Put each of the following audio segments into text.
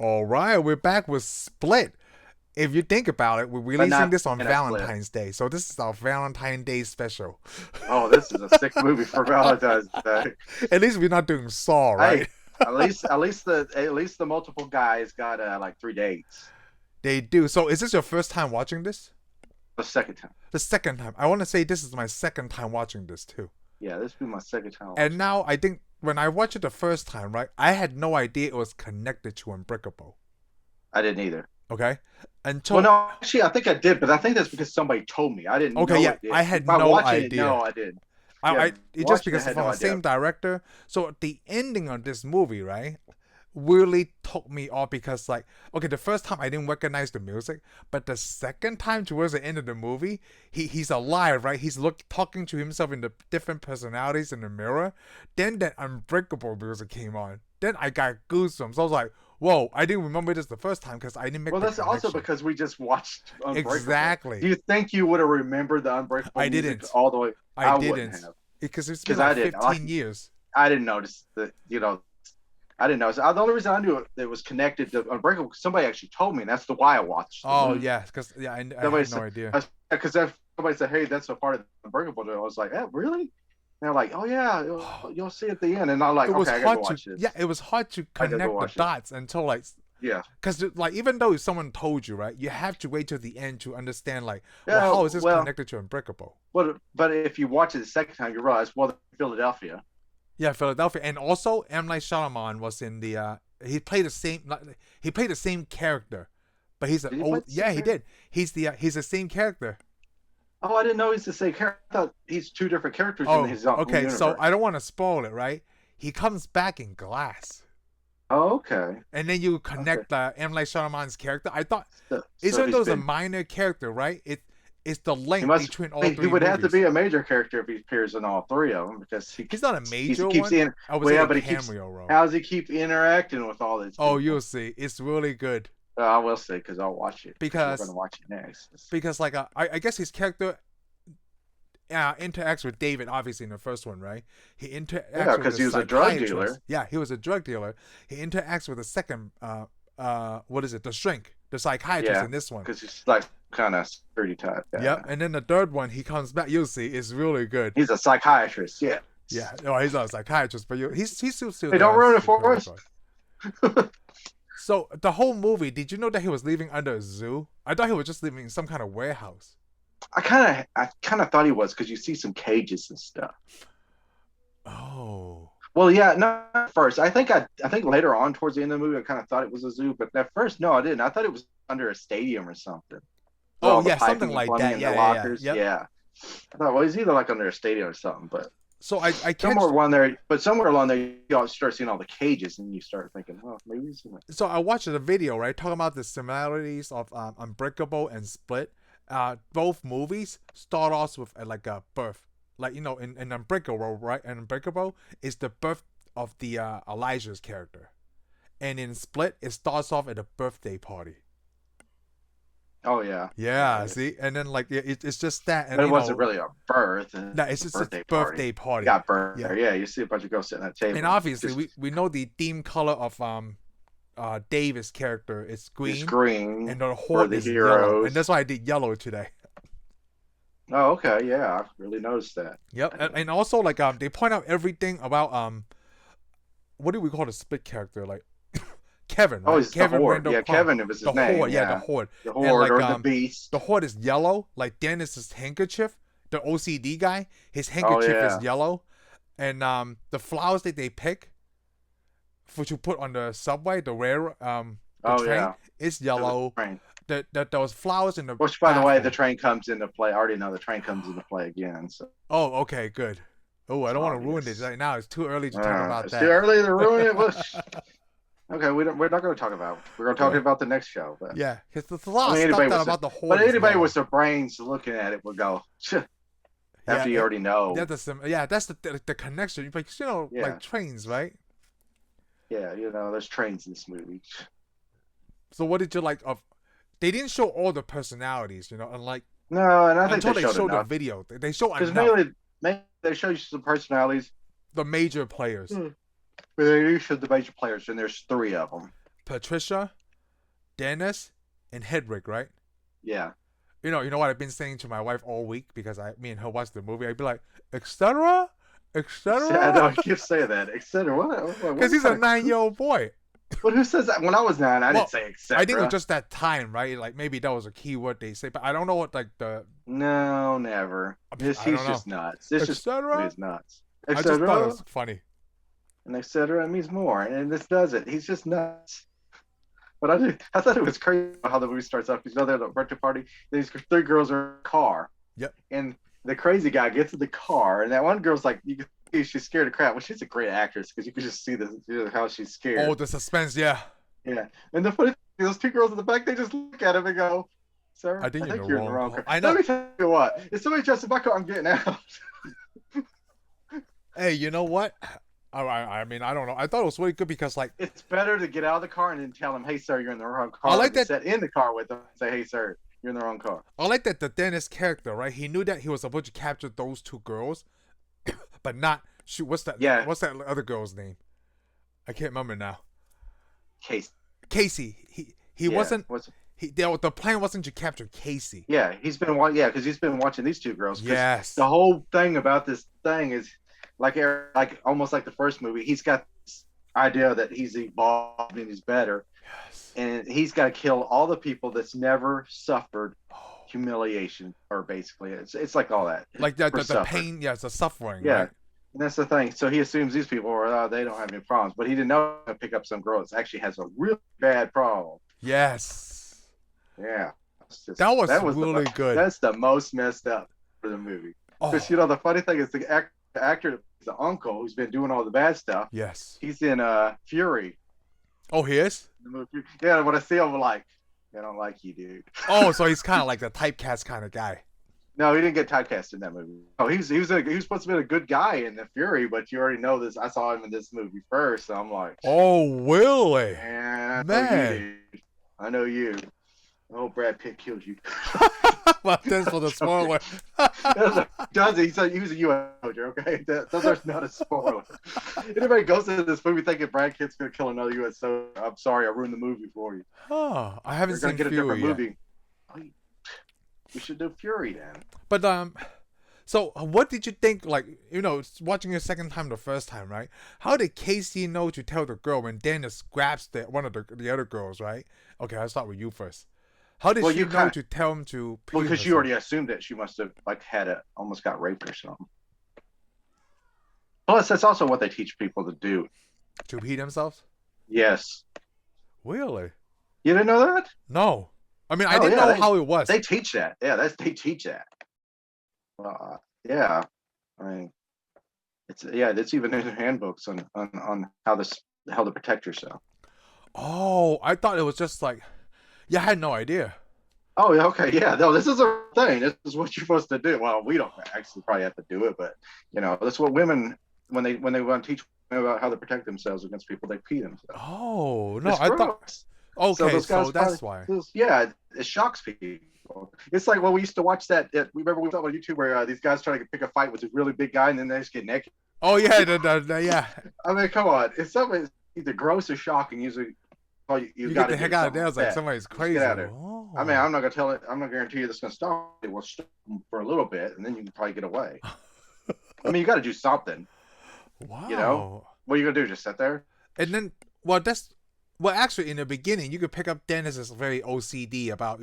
All right, we're back with Split. If you think about it, we're but releasing not this on in a split. Valentine's Day. So this is our Valentine's Day special. Oh, this is a sick movie for Valentine's Day. At least we're not doing Saw, right? Hey, at least the multiple guys got like 3 dates. They do. So is this your first time watching this? The second time. The second time. I want to say this is my second time watching this too. Yeah, this will be my second time And watching. now I think when I watched it the first time, right, I had no idea it was connected to Unbreakable. I didn't either. Okay? Well, Until no, actually, I think I did, but I think that's because somebody told me. I didn't okay, know yeah, it did. I had By no watching it, idea. no, I did. Yeah, It just watching it, because I it's had from no the idea. same director. So the ending of this movie, right, really took me off because, like, okay, the first time I didn't recognize the music, but the second time towards the end of the movie, he's alive, right? He's talking to himself in the different personalities in the mirror. Then that Unbreakable music came on. Then I got goosebumps. I was like, whoa, I didn't remember this the first time because I didn't make Well, the that's also connection. because we just watched Unbreakable. Exactly. Do you think you would have remembered the Unbreakable I music didn't. all the way? I wouldn't didn't. have. Because it's been Because I like didn't. 15 years. I didn't notice that, I didn't know. So the only reason I knew it was connected to Unbreakable because somebody actually told me, and that's the why I watched. Oh, yeah, because I had no idea. Because somebody said, "Hey, that's a part of Unbreakable." I was like, "Eh, really?" And they're like, "Oh yeah, you'll see at the end." And I'm like, It was "Okay, I gotta hard go to watch this." yeah, it was hard to I gotta go connect the watch it. dots until like Yeah, because like even though someone told you right, you have to wait till the end to understand like yeah. well how is this Well, connected to Unbreakable? but if you watch it the second time, you realize, well, Philadelphia. Yeah, Philadelphia, and also M Night Shyamalan was in the he played the same character, but he's Did an he play old the same yeah he character? did he's the same character. Oh, I didn't know he's the same character. I thought he's two different characters in Oh, his own okay, universe. so I don't want to spoil it, right? He comes back in Glass. Oh, okay. And then you Okay. connect the M. Night Shyamalan's character. I thought, So isn't he's those a been. minor character, right? It's the He link must. between all He three would have to movies. be a major character if he appears in all three of them because He's not a he major keeps one. in. I would Well, say yeah, a but he keeps. cameo role. How does he keep interacting with all these Oh, people? you'll see. It's really good I will say because I'll watch it. We're because going to watch it next. like I guess his character interacts with David obviously in the first one, right? He interacts Yeah, with because the he was a drug psychiatrist. dealer. Yeah, he was a drug dealer. He interacts with the second what is it? The shrink, the psychiatrist Yeah, in this one. because he's like kind of security type. Yeah. Yep, and then the third one, he comes back. You'll see, it's really good. He's a psychiatrist. Yeah. Yeah, no, he's not a psychiatrist, but he's still Hey, don't ruin it for us. So the whole movie, did you know that he was living under a zoo? I thought he was just living in some kind of warehouse. I kind of thought he was because you see some cages and stuff. Oh, Well, yeah, not at first. I think later on towards the end of the movie, I kind of thought it was a zoo, but at first, no, I didn't. I thought it was under a stadium or something. With oh all the yeah, piping something and like plumbing that. and Yeah, the yeah, yeah. lockers. Yep. Yeah. I thought, well, he's either like under a stadium or something, but So I catch. somewhere along there, you start seeing all the cages, and you start thinking, well, maybe he's in it. So I watched a video, right, talking about the similarities of Unbreakable and Split. Both movies start off with like a birth, like in Unbreakable, right? And Unbreakable is the birth of the Elijah's character, and in Split it starts off at a birthday party. Oh yeah. Yeah, see, and then like it's just that, and But it wasn't really a birth. no, it's just a birthday birthday party. party. You got burned Yeah. there. Yeah, you see a bunch of girls sitting at a table. And obviously Just- we know the theme color of Davis' character is it's green, green. and the for horde the is yellow, heroes. and that's why I did yellow today. Oh, okay. Yeah, I really noticed that. Yep, and also like they point out everything about what do we call the Split character, like Kevin, right? Oh, it's Kevin the horde. Randall Yeah, Park. Kevin, it was his The name. horde, Yeah, the horde. the And, horde like, or the beast. The horde is yellow, like Dennis's handkerchief. The OCD guy, his handkerchief yeah. is yellow, and the flowers that they pick for to put on the subway, the Oh, train yeah. is yellow. Train. Those flowers in the Which, by the way, the bathroom. train comes into play. I already know the train comes into play again. So Oh, okay, good. Oh, I don't want to ruin obvious. this right now. It's too early to talk about it's that. too early to ruin it. Okay, we're not going to talk about it. We're going to talk about the next show. But Yeah, because there's a lot I mean, of stuff anybody with about the horde. but is anybody yellow. with their brains looking at it would go, after Yeah, you already know. That's the connection. But Yeah. like trains, right? Yeah, there's trains in this movie. So what did you like of? They didn't show all the personalities, unlike No, and I think until they they showed showed the enough. video. They show Because enough mainly they show you some personalities, the major players. but they do show the major players, and there's three of them. Patricia, Dennis, and Hedwig, right? Yeah. You know what I've been saying to my wife all week because me and her watched the movie. I'd be like, etc., I know etc. I keep saying that, etc. What Because he's a kind of 9-year-old boy. But who says that? When I was 9, I didn't Well, say I think it was etc. just that time, right? Like maybe that was a key word they say, but I don't know what like the No, never. I He's don't know, just nuts. It's just etc. he's nuts. I just thought it Etc. was funny. And etc. means more. And this does it. He's just nuts. But I thought it was crazy how the movie starts off. Because they're at the birthday party. These 3 girls are in a car. Yep. And the crazy guy gets in the car, and that one girl's like, you can see she's scared of crap. Well, she's a great actress because you can just see how she's scared. Oh, the suspense, yeah. Yeah. And the funny thing, those 2 girls in the back, they just look at him and go, "Sir, I think you're in the you're in the wrong wrong car." car. I know. Let me tell you what. If somebody tries to my car, I'm getting out. Hey, you know what? I mean, I don't know. I thought it was really good because, like, It's better to get out of the car and then tell them, "Hey, sir, you're in the wrong car." I like that. Sit in the car with them and say, "Hey, sir, you're in the wrong car." I like that the Dennis character, right? He knew that he was supposed to capture those 2 girls, but not shoot. What's that? Yeah. What's that other girl's name? I can't remember now. Casey. He wasn't. The plan wasn't to capture Casey. Yeah, because he's been watching these 2 girls. Yes. The whole thing about this thing is like almost like the first movie. He's got this idea that he's evolved and he's better. Yes. And he's got to kill all the people that's never suffered humiliation, or basically it's like all that. Like the pain, yeah, it's the suffering. Yeah. Right? And that's the thing. So he assumes these people they don't have any problems, but he didn't know to pick up some girl that actually has a really bad problem. Yes. Yeah. That was really good. That's the most messed up for the movie. Because the funny thing is the actor, the uncle who's been doing all the bad stuff. Yes. He's in Fury. Oh, he is? The movie. Yeah, when I see him, I'm like, I don't like you, dude. Oh, so he's kind of like the typecast kind of guy. No, he didn't get typecast in that movie. Oh, he was supposed to be a good guy in the Fury, but you already know this. I saw him in this movie first, so I'm like, oh, really? Man, I know you. Oh, Brad Pitt killed you. Well, thanks for the spoiler. Does he? He was a U.S. soldier, okay? Those are not a spoiler. Anybody goes into this movie thinking Brad Pitt's going to kill another U.S. soldier, I'm sorry, I ruined the movie for you. Oh, I haven't seen Fury You're going to get a different yet. movie. We should do Fury then. But so what did you think? Like, watching it second time, the first time, right? How did Casey know to tell the girl when Dennis grabs one of the other girls, right? Okay, I'll start with you first. How did she know to tell him to? Well, because you already assumed that she must have almost got raped or something. Plus, that's also what they teach people to do. To pee themselves? Yes. Really? You didn't know that? No. I mean, I didn't know how it was. They teach that. Yeah, they teach that. Yeah. I mean, it's even in the handbooks on how to protect yourself. Oh, I thought it was just like, yeah, I had no idea. Oh, okay, yeah. No, this is a thing. This is what you're supposed to do. Well, we don't actually probably have to do it, but that's what women when they want to teach women about how to protect themselves against people, they pee themselves. Oh no, I thought. Okay, so that's why. Yeah, it shocks people. It's like we used to watch that. Remember we saw on YouTube where these guys try to pick a fight with this really big guy and then they just get naked. Oh yeah, yeah. I mean, come on. If something's either gross or shocking, usually you got to get the heck out of there. It's like somebody's crazy. Oh. I mean, I'm not gonna tell it. I'm not guarantee you this is gonna stop. It will stop for a little bit, and then you can probably get away. I mean, you got to do something. Wow. What are you gonna do? Just sit there? And then, actually, in the beginning, you could pick up Dennis is very OCD about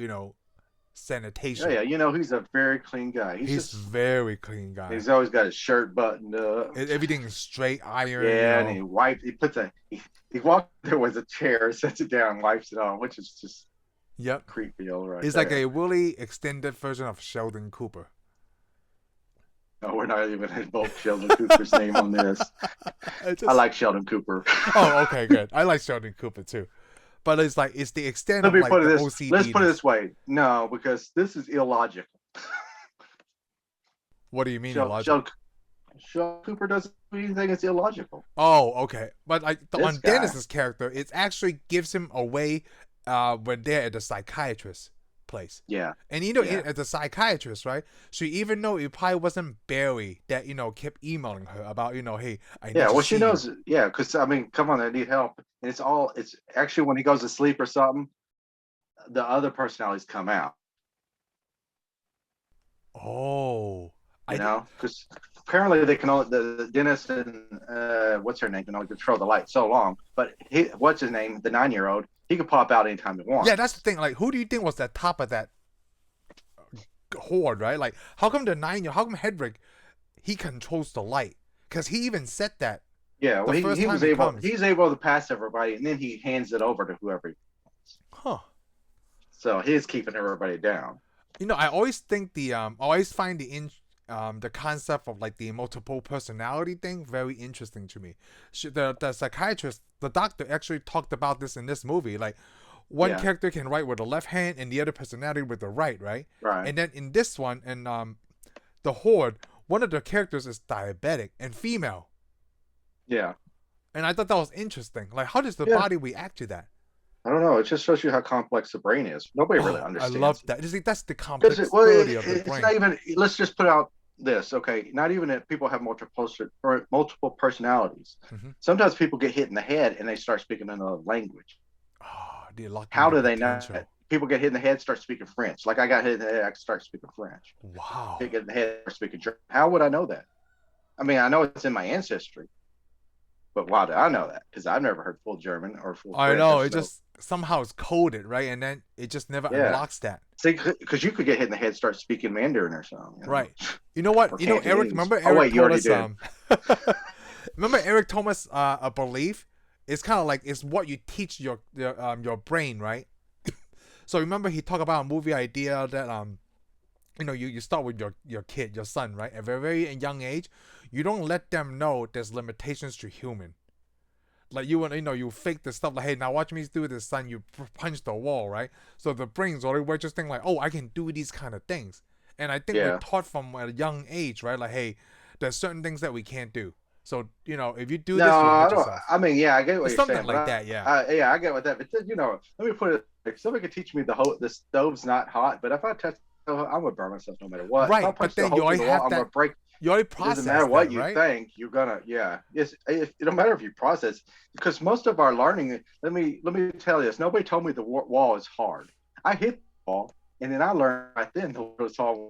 sanitation. Yeah. He's a very clean guy. He's very clean guy. He's always got his shirt buttoned up. Everything is straight iron. Yeah, and he wipes. He walks there with a chair, sets it down, wipes it on, which is just creepy, all right. It's like a really extended version of Sheldon Cooper. No, we're not even invoke Sheldon Cooper's name on this. I like Sheldon Cooper. Oh, okay, good. I like Sheldon Cooper too. But it's the extent of OCD. Let's put it this way. No, because this is illogical. What do you mean illogical? Sheldon Cooper doesn't do anything that's illogical. Oh, okay. But on Dennis's character, it actually gives him away when they're at the psychiatrist. place. Yeah. And you know, Yeah. as a psychiatrist, right? So even though it probably wasn't Barry that, kept emailing her about, hey, I need Yeah, to well, see she you. knows. Yeah, because I mean, come on, I need help. And it's actually when he goes to sleep or something, the other personalities come out. Oh, I did. Because apparently they can only the dentist and what's her name can only control the light so long. But what's his name, the 9-year-old, he could pop out anytime he Yeah, that's the wants. thing. Like, who do you think was at top of that horde, right? Like, how come how come Hedrick, he controls the light? Because he even said that Yeah, the well, first time he comes. he's able to pass everybody, and then he hands it over to whoever he wants. Huh. So he's keeping everybody down. I always think I always find the concept of like the multiple personality thing very interesting to me. The psychiatrist, the doctor actually talked about this in this movie. Like, one character can write with the left hand and the other personality with the right, right? Right. And then in this one, in the Horde, one of the characters is diabetic and female. Yeah. And I thought that was interesting. Like, how does the body react to that? I don't know. It just shows you how complex the brain is. Nobody really understands. I love that. That's the complexity of the brain. It's not even. Let's just put out this, okay? Not even if people have multiple personalities. Mm-hmm. Sometimes people get hit in the head and they start speaking another language. How do they know? People get hit in the head, start speaking French. Like I got hit in the head, I start speaking French. Wow. Get hit in the head, start speaking German. How would I know that? I mean, I know it's in my ancestry. But why do I know that? Because I've never heard full German or full French. I know, it just somehow it's coded, right? And then it just never unlocks that. See, because you could get hit in the head, start speaking Mandarin or something. Right. You know what? Eric, remember Eric told us, remember Eric told us a belief? It's kind of like, it's what you teach your brain, right? So remember he talked about a movie idea that, you start with your kid, your son, right? At a very, very young age. You don't let them know there's limitations to human. Like you fake the stuff like, hey, now watch me do this, son. You punch the wall, right? So the brain's already we're just thinking like, oh, I can do these kind of things. And I think we're taught from a young age, right? Like, hey, there's certain things that we can't do. So if you do this, you hurt yourself. I mean, I get what you're something saying. Like that, yeah. I get what that. But let me put it. Like, somebody could teach me the stove's not hot, but if I touch, I'm gonna burn myself no matter what. Right, but then you already have that. I'm gonna break. You already process. It doesn't matter what you right? think. You're gonna, it don't matter if you process, because most of our learning. Let me tell you this. Nobody told me the wall is hard. I hit the wall, and then I learned right then the wall was hard.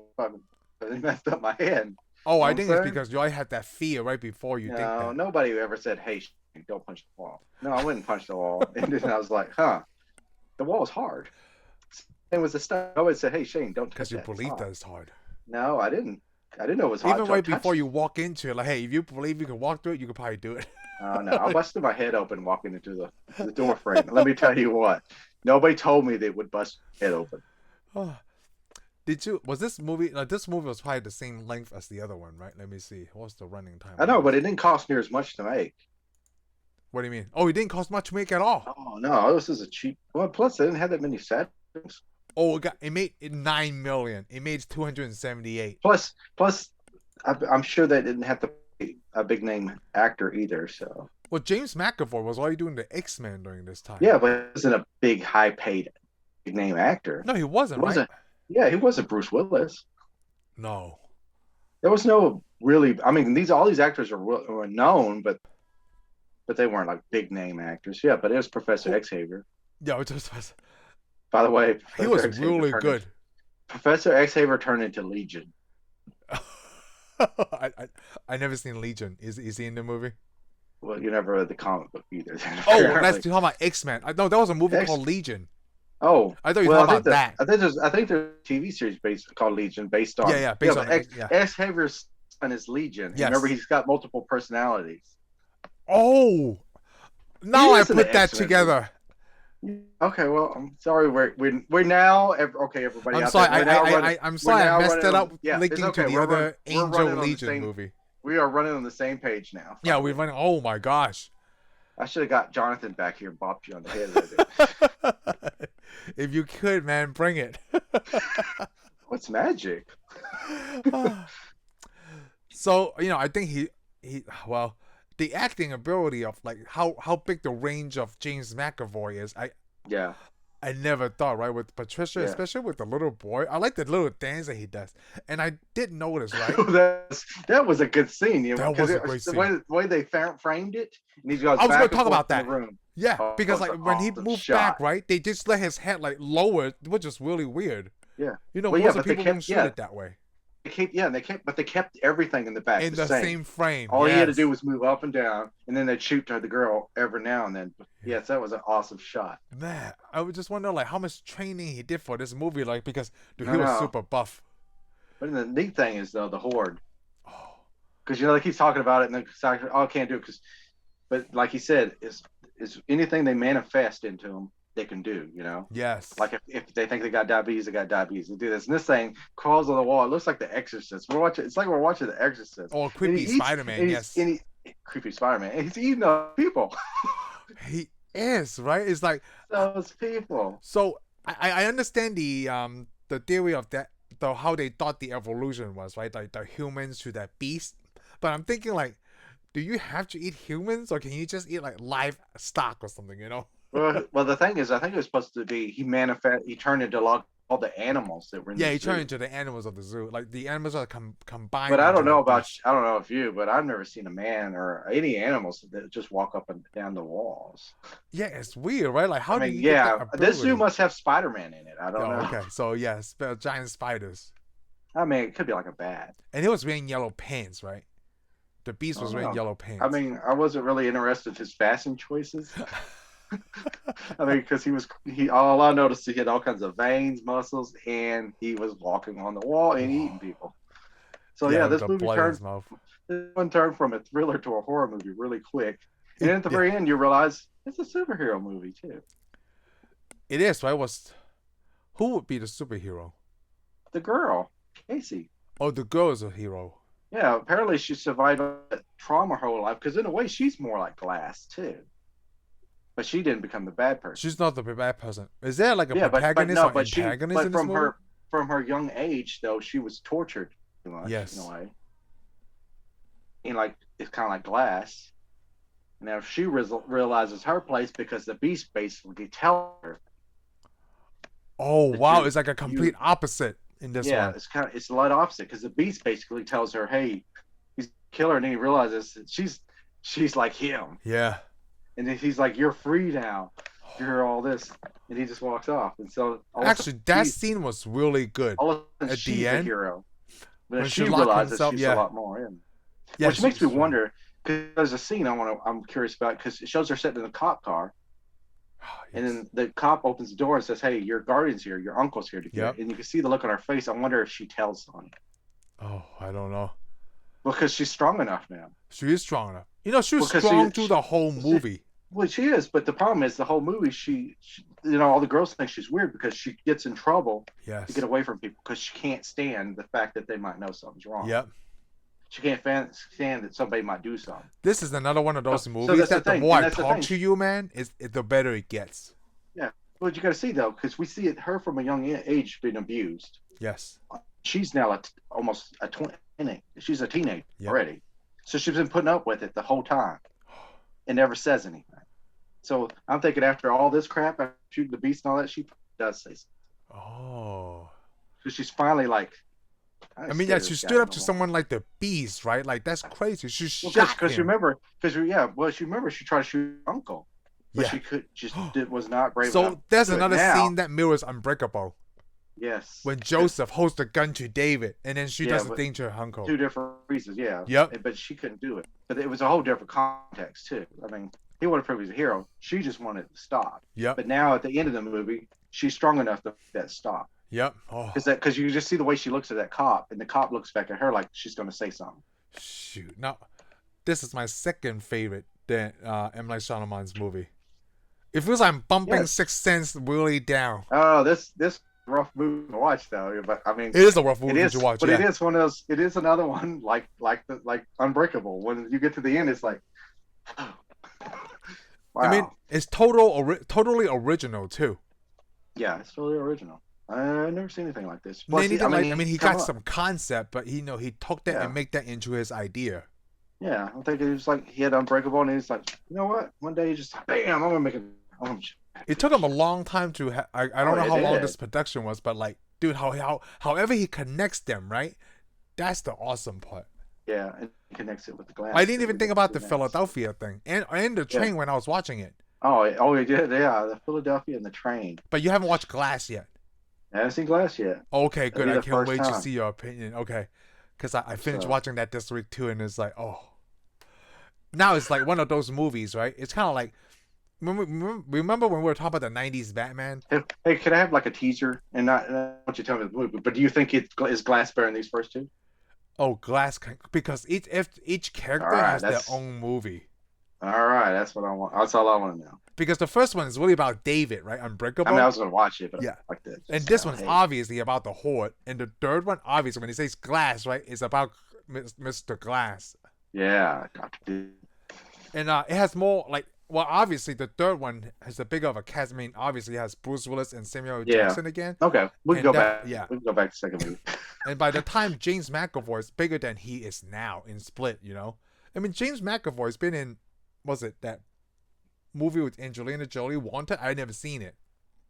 It messed up my head. Oh, I think it's because you already had that fear right before you think that. No, nobody ever said, "Hey, don't punch the wall." No, I wouldn't punch the wall. And then I was like, the wall is hard. It was a stuff. I always said, "Hey, Shane, don't touch that." Because you believe that it's hard. No, I didn't. I didn't know it was hard. Even right before you walk into it, like, hey, if you believe you can walk through it, you could probably do it. No, I busted my head open walking into the door frame. Let me tell you what. Nobody told me they would bust my head open. Was this movie, this movie was probably the same length as the other one, right? Let me see. What's the running time? I know, but it didn't cost near as much to make. What do you mean? Oh, it didn't cost much to make at all. Oh, no, this is a cheap. Well, plus they didn't have that many settings. Oh, it made $9 million. It made $278. Plus, I'm sure they didn't have to pay a big name actor either. So. Well, James McAvoy was already doing the X-Men during this time. Yeah, but he wasn't a big, high-paid, big name actor. No, he wasn't. Right? Yeah, he wasn't Bruce Willis. No. There was no really. I mean, all these actors were known, but they weren't like big name actors. Yeah, but it was Professor Xavier. Yeah, it was. By the way, he was really good. Professor Xavier turned into Legion. I never seen Legion. Is he in the movie? Well, you never read the comic book either. Oh, that's talking about X-Men. No, that was a movie called Legion. Oh, I thought you were talking about that. I think there's a TV series called Legion based on. Based on Xavier's son is Legion. Yes. Remember, he's got multiple personalities. Oh, now I put that together. Okay, well, I'm sorry. We're now okay, everybody. I'm sorry. I'm sorry. I messed it up. Linking to the other Angel Legion movie. We are running on the same page now. Yeah, we're running. Oh my gosh! I should have got Jonathan back here and bopped you on the head with it. If you could, man, bring it. What's magic? So I think he the acting ability of like how big the range of James McAvoy is. I never thought, right, with Patricia, Yeah. especially with the little boy. I like the little dance that he does, and I did notice, right? That was a good scene, That because was a great the scene. way they framed it, and he goes I was going back to and talk forth about in the that. room. Yeah, Oh, that because was like an when he awesome moved shot. back, right, they just let his head like lower, which is really weird. Yeah. You know, Well, yeah, most of but the people won't shoot it that way. they kept everything in the back In the the same. same frame, All he had to do yes. was move up and down, and then they'd shoot to the girl every now and then. Yeah. Yes, that was an awesome shot. Man, I would just wonder like how much training he did for this movie, like because dude, he I was know. super buff. But the neat thing is though the horde, Oh, because they keep talking about it, and then I can't do it because. But like he said, is anything they manifest into them, they can do. yes. Like if they think they got diabetes, they got diabetes. They do this, and this thing crawls on the wall. It looks like The Exorcist. It's like we're watching The Exorcist. Oh, And creepy he eats, Spider-Man, yes. Creepy Spider-Man. And he's eating those people. He is, right? It's like Those people. so I understand the theory of that, the how they thought the evolution was, right? Like the humans to that beast. But I'm thinking like, do you have to eat humans or can you just eat like live stock or something, you know? Well, the thing is, I think it was supposed to be he turned into all the animals that were in Yeah, the he zoo. turned into the animals of the zoo. Like the animals are combined. But I don't into know the about beast. I don't know if you, but I've never seen a man or any animals that just walk up and down the walls. Yeah, it's weird, right? Like how I do mean, you get that yeah, ability? this zoo must have Spider-Man in it. I don't Oh, know. okay. So yeah, giant spiders. I mean, it could be like a bat. And he was wearing yellow pants, right? The beast was wearing yellow pants. I mean, I wasn't really interested in his fashion choices. I mean, because all I noticed, he had all kinds of veins, muscles, and he was walking on the wall and eating people. So yeah, with this the movie blood in his mouth. turned from a thriller to a horror movie really quick. And then at the very end, you realize it's a superhero movie too. It is, right? Who would be the superhero? The girl, Casey. Oh, the girl is a hero. Yeah, apparently she survived trauma her whole life, because in a way she's more like Glass too. But she didn't become the bad person. She's not the bad person. Is there like a protagonist or antagonist in this movie? From her young age, though, she was tortured too much in a way. And like it's kind of like Glass. Now she realizes her place because the Beast basically tells her. Oh wow, it's like a complete opposite in this one. Yeah, it's a lot opposite because the Beast basically tells her, "Hey, he's a killer," and then he realizes that she's like him. Yeah. And then he's like, "You're free now. You're all this," and he just walks off. And so actually, that scene was really good. At the end, a hero, but when she realizes she's a lot more in. Yeah, which makes me wonder, because there's a scene I'm curious about, because it shows her sitting in a cop car, and then the cop opens the door and says, "Hey, your guardian's here. Your uncle's here to get." And you can see the look on her face. I wonder if she tells Sonya. Oh, I don't know. Because she's strong enough now. She is strong enough. You know, she was strong through the whole movie. Well, she is, but the problem is the whole movie. She all the girls think she's weird because she gets in trouble to get away from people because she can't stand the fact that they might know something's wrong. Yep. She can't stand that somebody might do something. This is another one of those movies that the more I talk to you, man, the better it gets. Yeah, but you got to see though, because we see her from a young age being abused. Yes. She's now almost a 20. She's a teenager already, so she's been putting up with it the whole time, and never says anything. So I'm thinking after all this crap, after shooting the Beast and all that, she does say something. Oh. So she's finally like. I mean, yeah, she stood up to someone like the Beast, right? Like that's crazy. She shot him. Because she remember she tried to shoot her uncle, but she was not brave enough. So there's another scene that mirrors Unbreakable. Yes. When Joseph holds the gun to David, and then she does the thing to her uncle. 2 different reasons, yeah. Yep. But she couldn't do it. But it was a whole different context too. I mean, he wanted to prove he's a hero. She just wanted to stop. Yep. But now at the end of the movie, she's strong enough to make that stop. Yep. Oh. Because you just see the way she looks at that cop, and the cop looks back at her like she's going to say something. Shoot. Now, this is my second favorite M. Night Shyamalan's movie. It feels like I'm bumping Sixth Sense really down. Oh, this rough movie to watch though. But I mean, it is a rough movie to watch. But it is one of those. It is another one like Unbreakable. When you get to the end, it's like, wow. I mean, it's totally original too. Yeah, it's totally original. I've never seen anything like this. Plus, he got some concept, but he took that and make that into his idea. Yeah, I think it was like he had Unbreakable, and he's like, you know what? One day he just, bam, I'm gonna make it. I'm gonna It took him a long time to. I don't know how long this did. production was, but like, dude, however he connects them, right? That's the awesome part. Yeah, and connects it with the glass. I didn't even too. think about the Nice. Philadelphia thing and the train when I was watching it. Oh, he did. Yeah, the Philadelphia and the train. But you haven't watched Glass yet. I haven't seen Glass yet. Okay, That'll good. be I the can't first wait to time. see your opinion. Okay, because I finished So- watching that this week too, and it's like, oh, now it's like one of those movies, right? It's kind of like remember when we were talking about the '90s Batman? Hey, could I have like a teaser and not what you tell me the movie? But do you think it is Glass better in these first two? Oh, Glass, because each character All right, has their that's- own movie. All right, that's what I want. That's all I want to know. Because the first one is really about David, right? Unbreakable. I mean, I was going to watch it, but Yeah. I like that. And this one's obviously about the Horde. And the third one, obviously, when he says Glass, right, is about Mr. Glass. Yeah, Dr. Doom. And it has more, like, well, obviously, the third one has a bigger of a cast. I mean, obviously, it has Bruce Willis and Samuel Jackson again. Okay, we can And go back. Yeah. We can go back to the second movie. And by the time James McAvoy is bigger than he is now in Split, you know? I mean, James McAvoy's been in, was it that movie with Angelina Jolie, Wanted? I never seen it.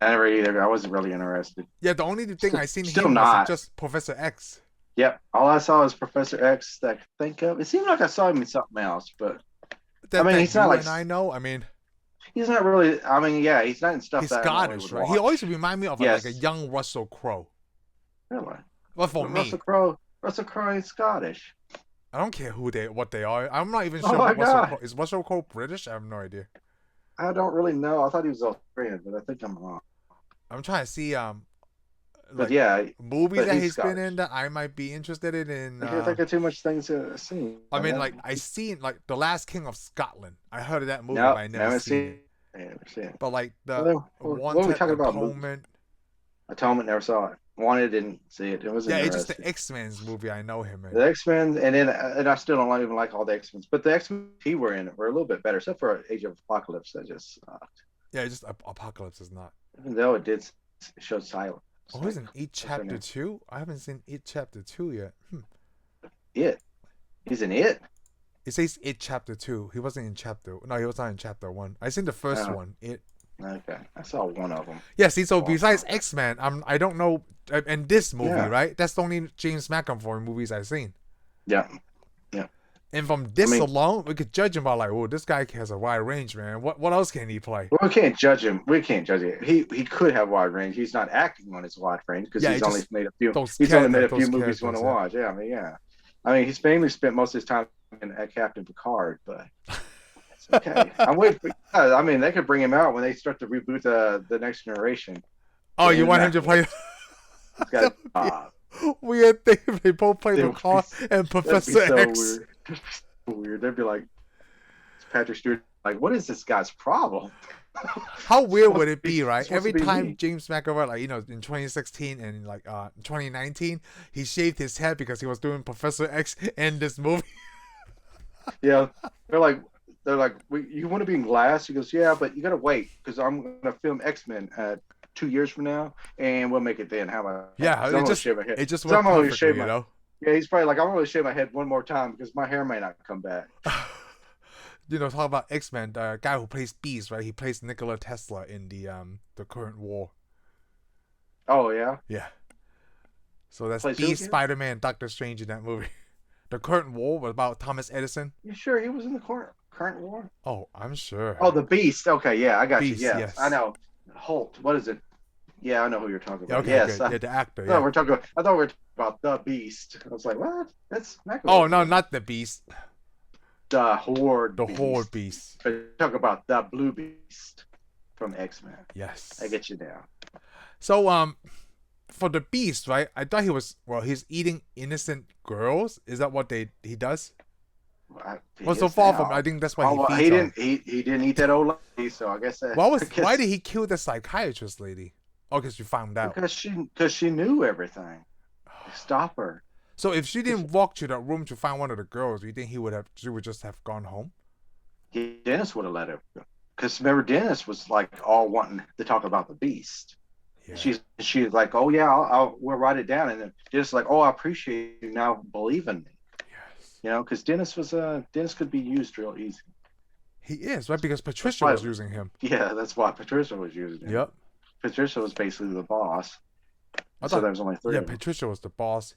I never either. I wasn't really interested. Yeah, the only thing I seen Still him not. was just Professor X. Yep. All I saw was Professor X that I could think of. It seemed like I saw him in something else, but That, I mean, that he's not you like- and I know. I mean, he's not really. I mean, yeah, he's not in stuff he's that I normally Scottish, would right? He watch. always remind me of Yes. like a young Russell Crowe. Really? Well, for But me, Russell Crowe is Scottish. I don't care what they are. I'm not even Oh sure my what Russell God. Crowe is. Russell Crowe British? I have no idea. I don't really know. I thought he was Australian, but I think I'm wrong. I'm trying to see But like yeah, movies but that he's he's been Scottish. in that I might be interested in. I can't think of too much things to see. I mean, like I seen like The Last King of Scotland. I heard of that movie, no, but I never haven't seen seen. it. Never seen it. But like the Well, what are we talking about? Atonement. Atonement, never saw it. Wanted, didn't see it. It was Yeah, it's just interesting. the X-Men's movie. I know him in. The X-Men, and I still don't even like all the X-Men, but the X-Men he were in were a little bit better, except for Age of Apocalypse that just sucked. Yeah, just Apocalypse is not. Even though it showed silence. Oh, he's in It her Chapter name? 2? I haven't seen It Chapter 2 yet. It. He's in it. It says It Chapter 2. He wasn't in Chapter... No, he was not in Chapter 1. I seen the first Oh. one. It... Okay, I saw one of them. Yeah, see, so Oh. besides X-Men, I don't know... And this movie, Yeah. right? That's the only James McAvoy movies I've seen. Yeah. And from this I mean- alone, we could judge him by like, oh, this guy has a wide range, man. What else can he play? Well, we can't judge him. We can't judge it. He could have wide range. He's not acting on his wide range because Yeah, he's it only just- made a few. those He's only made a characters- few those movies you want to characters, watch. Yeah. I mean, he's mainly spent most of his time at Captain Picard, but it's okay. I'm waiting for. I mean, they could bring him out when they start to reboot the Next Generation. Oh, Yeah, you want him to play... He's got. Weird thing if they both play That the would be- car and That'd be Professor so X. weird. That'd be so weird. They'd be like, Patrick Stewart, like, what is this guy's problem? How weird would it be, right? supposed Every to be time me. James McAvoy, like, you know, in 2016 and like 2019, he shaved his head because he was doing Professor X in this movie. Yeah, they're like, you want to be in Glass? He goes, yeah, but you got to wait because I'm gonna film X-Men 2 years from now, and we'll make it then. How about? Yeah, 'Cause I'm it gonna just shave my head. it just 'Cause went I'm gonna perfectly, shave you my- know. Yeah, he's probably like, I'm gonna shave my head one more time because my hair may not come back. You know, talk about X-Men, the guy who plays Beast, right? He plays Nikola Tesla in the current war. Oh yeah, Yeah. So that's Plays who Beast, again? Spider-Man, Doctor Strange in that movie. The current war was about Thomas Edison. you sure he was in the current war? Oh, I'm sure. Oh, the Beast. Okay, yeah, I got Beast, you. Yeah, yes. I know. Holt. What is it? Yeah, I know who you're talking Yeah, about. okay, Yes. good. Yeah, the actor. No, Yeah. we're talking. I thought we were talking about the Beast. I was like, what? That's McAvoy. Oh no, not the Beast. The Horde. The Beast. Horde Beast. But talk about the Blue Beast from X-Men. Yes. I get you now. So for the Beast, right? I thought he's eating innocent girls. Is that what he does? Well, so far from I think that's why he feeds he on. didn't. He didn't eat that old lady, so I guess that. Why did he kill the psychiatrist lady? Oh, because you found out. Because she knew everything. Stop her. So if she didn't walk to that room to find one of the girls, do you think she would just have gone home? Dennis would have let her. Because remember, Dennis was like all wanting to talk about the Beast. Yeah. She's like, oh yeah, we'll write it down, and then Dennis like, oh, I appreciate you now believing me. Yes. You know, because Dennis could be used real easy. He is, right? Because Patricia why- was using him. Yeah, that's why Patricia was using him. Yep. Patricia was basically the boss. I So thought, there was only three yeah, of them. Patricia was the boss.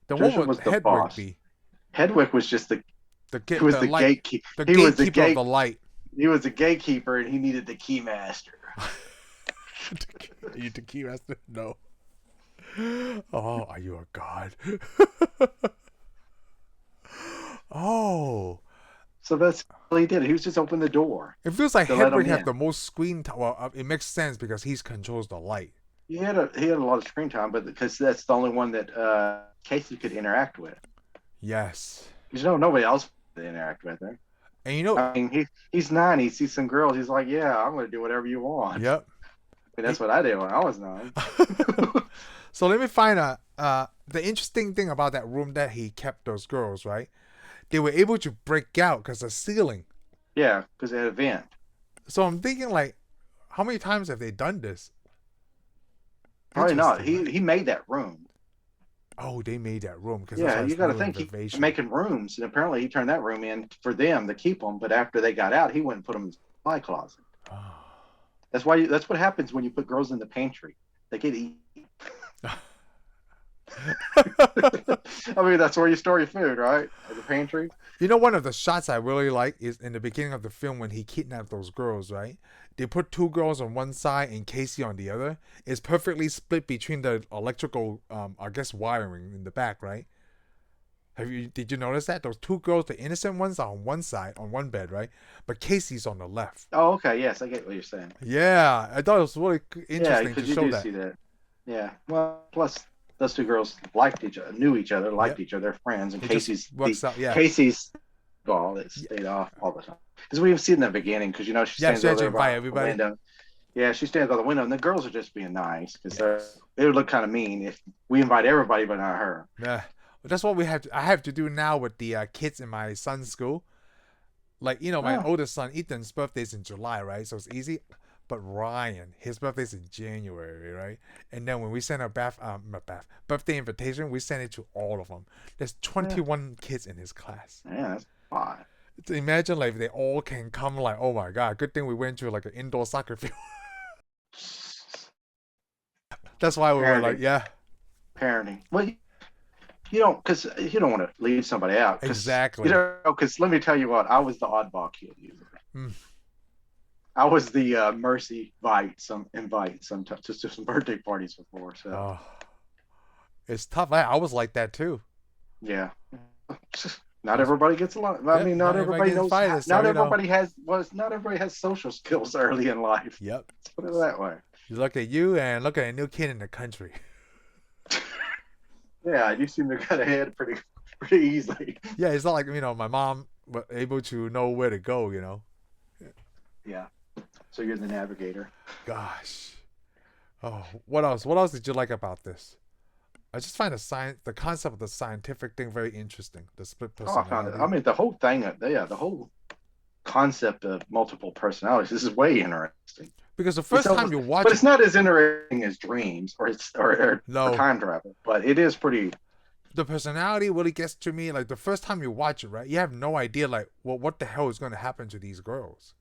Then Patricia what was would the Hedwig boss. be? Hedwig was just The he was the light. gatekeeper. The He was the gatekeeper of the light. He was the gatekeeper, and he needed the key master. You the key master? No. Oh, are you a god? Oh. So that's all he did. He was just open the door. It feels like to let Hedwig him has in. the most screen time. Well, it makes sense because he controls the light. He had a lot of screen time, but because that's the only one that Casey could interact with. Yes. Because nobody else could interact with her. And you know, I mean, he's 9. He sees some girls. He's like, yeah, I'm going to do whatever you want. yep. I mean, that's what I did when I was 9. So let me find the interesting thing about that room that he kept those girls, right? They were able to break out because of ceiling. Yeah, because they had a vent. So I'm thinking, like, how many times have they done this? Probably not. Interesting, right? He made that room. Oh, they made that room because Yeah, you got to think he's making rooms, and apparently he turned that room in for them to keep them. But after they got out, he went and put them in the supply closet. Oh. That's why. That's what happens when you put girls in the pantry. They get eaten. I mean, that's where you store your food, right? At the pantry. You know, one of the shots I really like is in the beginning of the film when he kidnapped those girls, right? They put 2 girls on one side and Casey on the other. It's perfectly split between the electrical, I guess, wiring in the back, right? Did you notice that? Those 2 girls, the innocent ones, are on one side, on one bed, right? But Casey's on the left. Oh, okay. Yes, I get what you're saying. Yeah, I thought it was really interesting to you show do that. see that. Yeah. Well, plus those 2 girls liked each other, knew each other, liked each other, they're friends, and It Casey's just works out, yeah. Casey's ball that stayed off all the time. Because we see in the beginning, because she stands over there by the window. Yeah, she stands by the window, and the girls are just being nice because it would look kind of mean if we invite everybody but not her. Yeah, that's what I have to do now with the kids in my son's school. Like, you know, my oldest son Ethan's birthday's in July, right? So it's easy. But Ryan, his birthday's in January, right? And then when we send our birthday invitation, we send it to all of them. There's 21 kids in his class. Yeah, that's fine. Imagine like if they all can come, like, oh my god, good thing we went to like an indoor soccer field. That's why we were like, yeah. Parenting. Well, you don't, because you don't want to leave somebody out. Exactly. You know, because let me tell you what, I was the oddball kid usually. I was the Mercy invite sometimes to some birthday parties before. So it's tough. I was like that too. Yeah. Not everybody gets along. I mean, not everybody knows. Not everybody has social skills early in life. Yep. Let's put it that way. You look at you and look at a new kid in the country. Yeah, you seem to get ahead pretty easily. Yeah, it's not like, you know, my mom was able to know where to go, you know. Yeah. So you're the navigator. Gosh. Oh, what else? What else did you like about this? I just find the concept of the scientific thing very interesting. The split personality. I found it. I mean, the whole thing, the whole concept of multiple personalities. This is way interesting. Because the first time you watch but it's not as interesting as Dreams or no. Time Travel, but it is pretty. The personality really gets to me. Like the first time you watch it, right? You have no idea, like, well, what the hell is going to happen to these girls?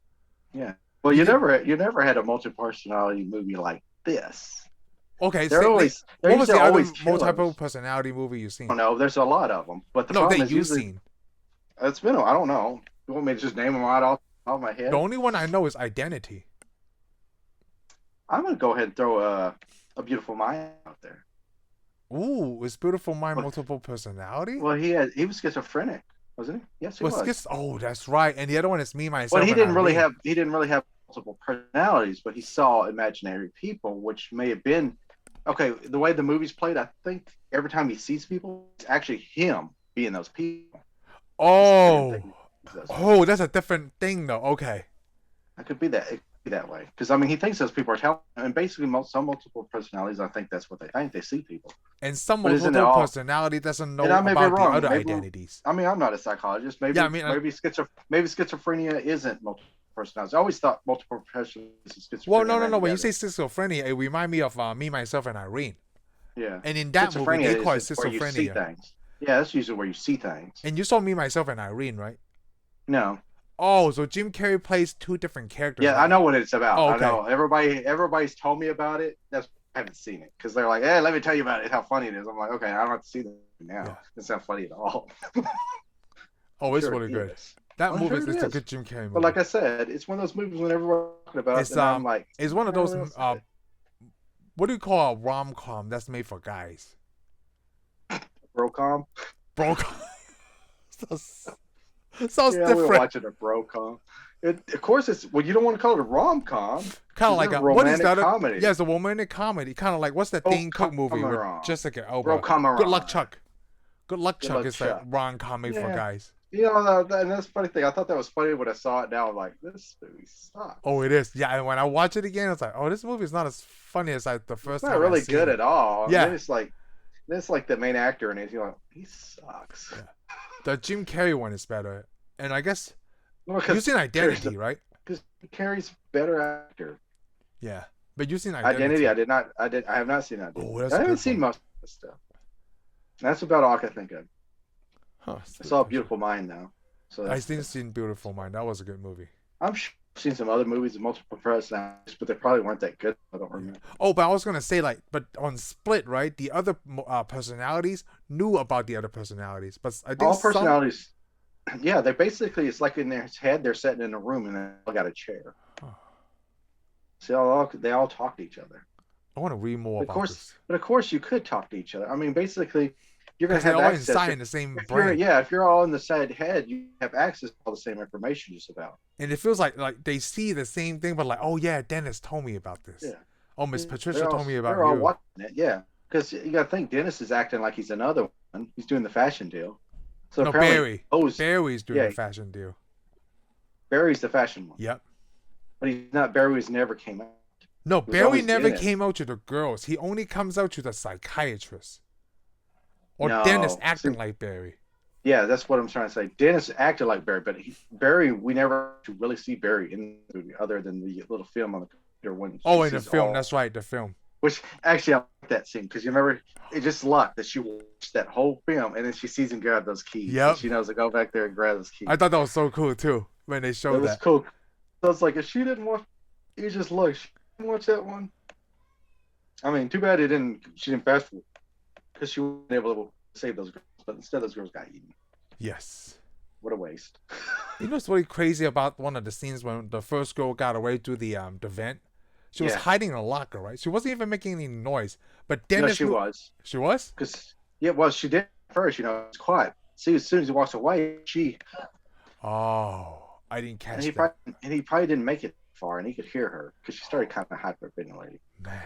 Yeah. Well, you never had a multiple personality movie like this. Okay, what was the other multiple personality movie you've seen? Oh, no, there's a lot of them, but the problem is seen. It's been. I don't know. You want me to just name them out off my head? The only one I know is Identity. I'm gonna go ahead and throw a Beautiful Mind out there. Ooh, is Beautiful Mind multiple personality? Well, he was schizophrenic, wasn't he? Yes, he was. Oh, that's right. And the other one is Me, Myself. Well, he didn't really have multiple personalities, but he saw imaginary people, which may have been okay. The way the movie's played, I think every time he sees people, it's actually him being those people. Oh, that's a different thing, though. Okay, it could be that way because I mean he thinks those people are talented, and basically some multiple personalities. I think that's what they think. They see people, and some multiple personality doesn't know about the other identities. I mean, I'm not a psychologist. Maybe schizophrenia isn't multiple personalities. I always thought multiple personalities is schizophrenia. Well, no. When you say schizophrenia, it reminds me of Me, Myself, and Irene. Yeah, and in that movie, they call it schizophrenia. Yeah, that's usually where you see things. And you saw Me, Myself, and Irene, right? No. Oh, so Jim Carrey plays two different characters. Yeah, I Like, know what it's about. oh, I okay. know everybody's told me about it. I haven't seen it because they're like, "Hey, let me tell you about it. How funny it is." I'm like, "Okay, I don't have to see that Yeah. now. It's not funny at all." Oh, I'm it's sure really it good. is. That I'm movie sure it is a is. good Jim Carrey movie. But like I said, it's one of those movies when everyone's talking about it, and I'm like, it's one of those it. what do you call a rom-com that's made for guys? Brocom. Bro-com. Sounds Yeah, different. we're watching a brocom. Of course, it's you don't want to call it a rom com. Kind of like a romantic comedy. Yeah, it's a romantic comedy. Kind of like what's that Dane Cook movie with Jessica Alba? Good Luck Chuck. Good Luck Chuck is a rom-com made for guys. You know, and that's the funny thing. I thought that was funny when I saw it. Now I'm like, this movie sucks. Oh, it is. Yeah, and when I watch it again, it's like, oh, this movie is not as funny as the first time. It's not really good at all. Yeah, and it's like the main actor in it. You're like, he sucks. Yeah. The Jim Carrey one is better, and I guess you've seen Identity, right? Because Carrey's better actor. Yeah, but you've seen Identity. I have not seen Identity. Oh, I haven't seen most of the stuff. That's about all I can think of. Huh, I saw Beautiful Mind now. So I didn't see Beautiful Mind. That was a good movie. I'm sure I've seen some other movies with multiple personalities, but they probably weren't that good. I don't remember. Oh, but I was gonna say but on Split, right? The other personalities knew about the other personalities, but I think all personalities. Yeah, they basically it's like in their head they're sitting in a room and they all got a chair. Oh. So they all talk to each other. I want to read more about this. But of course, you could talk to each other. I mean, basically. You're gonna have all access inside in the same brain. If you're all in the same head, you have access to all the same information just about. And it feels like they see the same thing, but like, oh yeah, Dennis told me about this. Yeah. Oh, Miss Patricia told me about you. They're all watching it, yeah. Because you got to think, Dennis is acting like he's another one. He's doing the fashion deal. So no, Barry. Barry's doing the fashion deal. Barry's the fashion one. Yep. But he's not. Barry's never came out. No, Barry never came out to the girls. He only comes out to the psychiatrist. Or Dennis acting like Barry. Yeah, that's what I'm trying to say. Dennis acted like Barry, but Barry, we never really see Barry in the movie other than the little film on the computer. In the film, that's right, the film. Which actually, I like that scene because you remember, it's just luck that she watched that whole film and then she sees him grab those keys. Yep. She knows to go back there and grab those keys. I thought that was so cool too when they showed that. It was cool. So it's like, if she didn't watch, you just look, she didn't watch that one. I mean, too bad she didn't fast forward because she wasn't able to save those girls, but instead those girls got eaten. Yes. What a waste. You know what's really crazy about one of the scenes when the first girl got away through the vent? She was hiding in a locker, right? She wasn't even making any noise. But Dennis... No, she was. She was? Because, she did first, it's quiet. See, as soon as he walks away, Oh, I didn't catch that. And he probably didn't make it far, and he could hear her, because she started kind of hyperventilating. Man.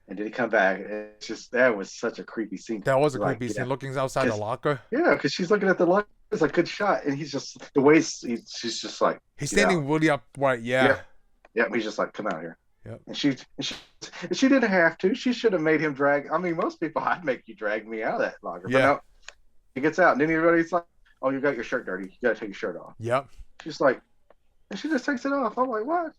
And then he come back. It's just, that was such a creepy scene. That was a creepy scene, looking outside the locker. Yeah, because she's looking at the locker. It's a good shot. And he's just, the way she's just like. He's standing really upright, yeah. Yeah, he's just like, come out here. Yep. And she didn't have to. She should have made him drag. I mean, most people, I'd make you drag me out of that locker. Yeah. But no, he gets out. And then everybody's like, oh, you got your shirt dirty. You got to take your shirt off. Yep. She's like, and she just takes it off. I'm like, what?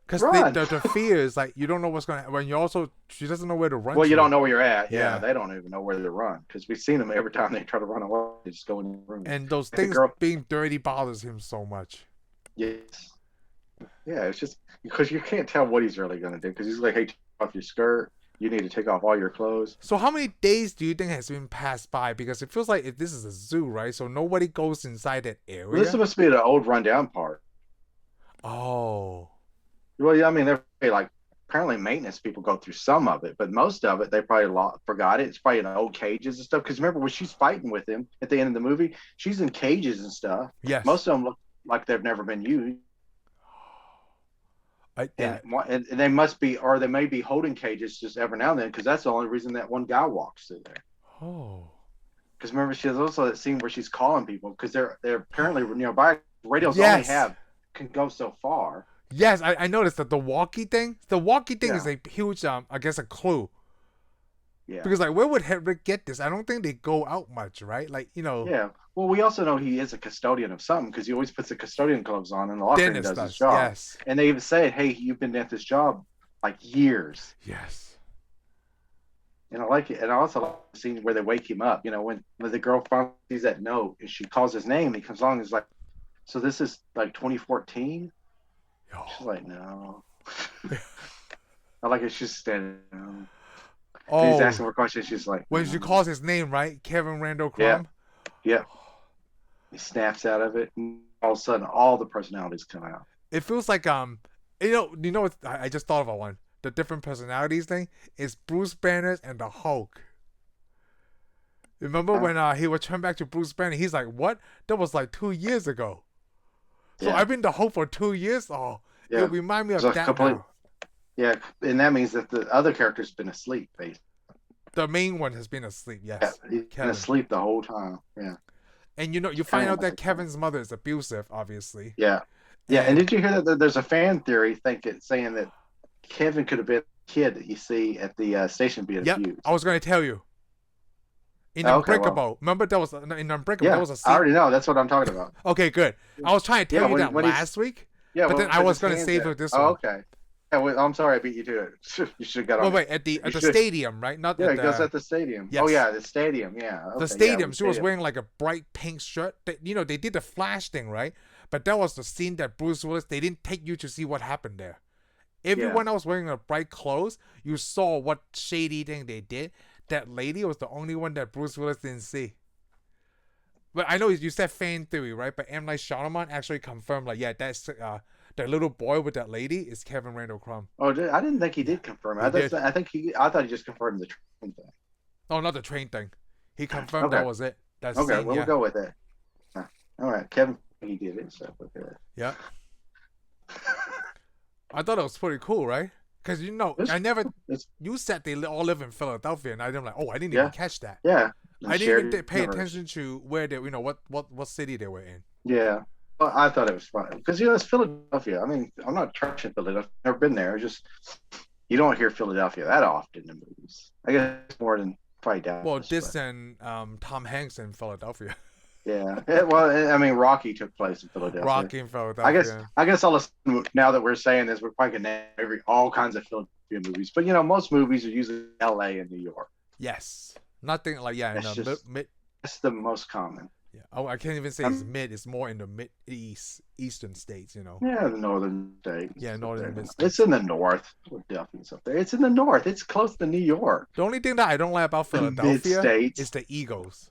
Because the fear is like you don't know what's going to happen. She doesn't know where to run. Well, you don't know where you're at. Yeah, they don't even know where to run because we've seen them every time they try to run away. They just go in the room. And those things being dirty bothers him so much. Yes. Yeah, it's just because you can't tell what he's really going to do because he's like, hey, take off your skirt. You need to take off all your clothes. So how many days do you think has been passed by? Because it feels like if this is a zoo, right? So nobody goes inside that area. Well, this must be the old rundown part. Oh. Well, yeah, I mean, they're like apparently maintenance people go through some of it, but most of it they probably forgot it. It's probably in old cages and stuff. Because remember when she's fighting with him at the end of the movie, she's in cages and stuff. Yes. Most of them look like they've never been used. And they must be, or they may be holding cages just every now and then, because that's the only reason that one guy walks through there. Oh. Because remember, she has also that scene where she's calling people because they're apparently nearby. Radios only can go so far. Yes, I noticed that the walkie thing. The walkie thing is a huge, I guess, a clue. Yeah. Because where would Hedrick get this? I don't think they go out much, right? Yeah. Well, we also know he is a custodian of something because he always puts the custodian gloves on in the locker and does his job. Yes. And they even say, "Hey, you've been at this job like years." Yes. And I like it. And I also like the scene where they wake him up. When the girl finally sees that note and she calls his name, he comes along and is like, So this is like 2014. Yo. She's like, no. I like it. She's standing. And he's Oh, asking her questions. She's like, when she no. calls his name, right? Kevin Randall Yeah, Crumb. yeah. He snaps out of it, and all of a sudden, all the personalities come out. It feels like what, I just thought about one. The different personalities thing is Bruce Banner and the Hulk. Remember when he would turn back to Bruce Banner? He's like, "What? That was like 2 years ago." So Yeah, I've been the Hulk for 2 years. Oh, it yeah. remind me of So that now. yeah, and that means that the other character's been asleep, basically. The main one has been asleep. Yeah, Yes, he's been Kevin. asleep the whole time. Yeah. And you find out that Kevin's mother is abusive, obviously. Yeah. Yeah. And did you hear that there's a fan theory saying that Kevin could have been the kid that you see at the station being abused? I was going to tell you. In Okay, Unbreakable, well, remember in Unbreakable yeah, there was a scene. I already know. That's what I'm talking about. Okay, good. I was trying to tell you when, that when last week, yeah, but then I was going to save it this one. Okay. Yeah, well, I'm sorry I beat you to it. You should have got on. Wait, at the stadium, right? Not Yeah, at it the, goes at the stadium. Yes. Oh yeah, the stadium. Yeah. Okay, the stadium. yeah, She was wearing like a bright pink shirt. They did the Flash thing, right? But that was the scene that Bruce Willis. They didn't take you to see what happened there. Everyone else wearing a bright clothes. You saw what shady thing they did. That lady was the only one that Bruce Willis didn't see. But I know you said fan theory, right? But M. Night Shyamalan actually confirmed, like, yeah, that's that little boy with that lady is Kevin Randall Crumb. Oh, I didn't think he did confirm it. I thought he just confirmed the train thing. Oh, not the train thing. He confirmed that was it. That's okay. Scene, We'll go with it. All right, Kevin, he did it. So okay. Yeah. I thought it was pretty cool, right? Because you said they all live in Philadelphia, and I'm like, oh, I didn't even catch that. Yeah. I didn't even pay attention to where they, what city they were in. Yeah. Well, I thought it was fun because it's Philadelphia. I mean, I'm not trashing Philadelphia. I've never been there. It's just you don't hear Philadelphia that often in movies. I guess more than probably Dallas. Well, this and Tom Hanks in Philadelphia. Yeah. Well, I mean, Rocky took place in Philadelphia. Rocky in Philadelphia. I guess now that we're saying this, we're probably gonna name all kinds of Philadelphia movies. But most movies are usually L.A. and New York. Yes. Nothing like That's the most common. Yeah. Oh, I can't even say it's mid. It's more in the eastern states, Yeah, the northern states. Yeah, northern mid states. It's in the north. Philadelphia's up there. It's in the north. It's close to New York. The only thing that I don't like about Philadelphia is the Eagles.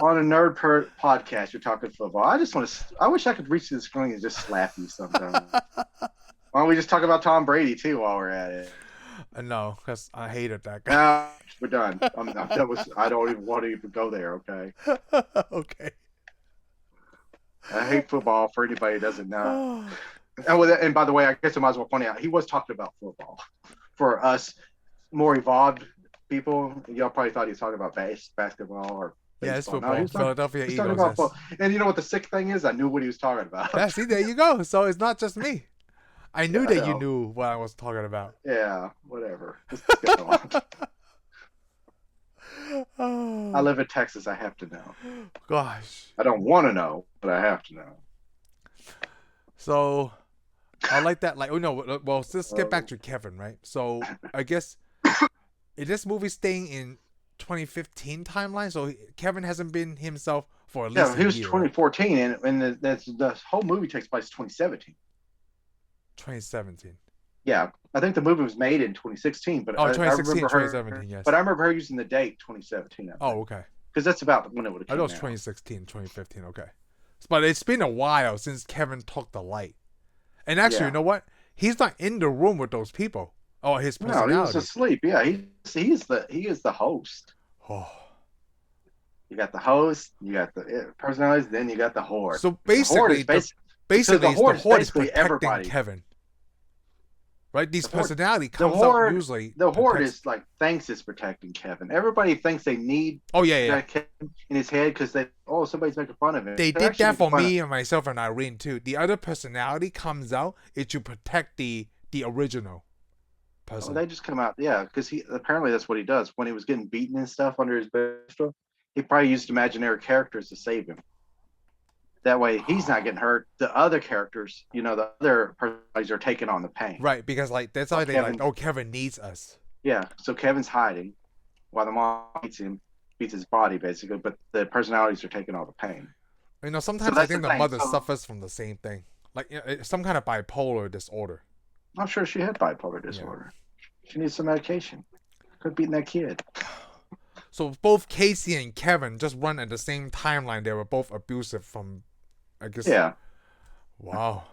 On a nerd podcast, you're talking football. I wish I could reach to the screen and just slap you sometime. Why don't we just talk about Tom Brady too while we're at it? No, because I hated that guy. We're done. I don't even want to even go there. Okay. Okay. I hate football for anybody who doesn't know. And by the way, I guess I might as well point out he was talking about football. For us more evolved people, y'all probably thought he was talking about basketball or baseball. Yeah, it's football. No, Philadelphia Eagles. And you know what the sick thing is? I knew what he was talking about. See, there you go. So it's not just me. I knew that you knew what I was talking about. Yeah, whatever. Let's go on. I live in Texas. I have to know. Gosh. I don't want to know, but I have to know. So, I like that. Like, well, let's get back to Kevin, right? So, I guess, is this movie staying in 2015 timeline? So, Kevin hasn't been himself for at least a year. Yeah, he was 2014, and the whole movie takes place 2017. 2017. Yeah, I think the movie was made in 2016, but 2016, 2017, yes. But I remember her using the date 2017. Oh, okay. Because that's about when it would have come out. I know it's 2016, 2015, okay. But it's been a while since Kevin took the light. And actually, you know what? He's not in the room with those people. Oh, his personality. No, he was asleep. Yeah, he is the host. Oh. You got the host, you got the personalities, then you got the horde. So basically, the horde is protecting everybody. Kevin. Right? These personality comes out usually. The horde is like thinks it's protecting Kevin. Everybody thinks they need Kevin in his head because somebody's making fun of him. They did that for me and myself and Irene too. The other personality comes out is to protect the original person. They just come out, because apparently that's what he does. When he was getting beaten and stuff under his bed, he probably used imaginary characters to save him. That way, he's not getting hurt. The other characters, the other personalities are taking on the pain. Right, because that's how they Kevin needs us. Yeah, so Kevin's hiding while the mom beats him, beats his body basically, but the personalities are taking all the pain. You know, So sometimes I that's the think the thing. mother So suffers from the same thing, like some kind of bipolar disorder. I'm sure she had bipolar Yeah. disorder. She needs some medication. Quit beating that kid. So both Casey and Kevin just run at the same timeline. They were both abusive from, I guess. Yeah, Wow.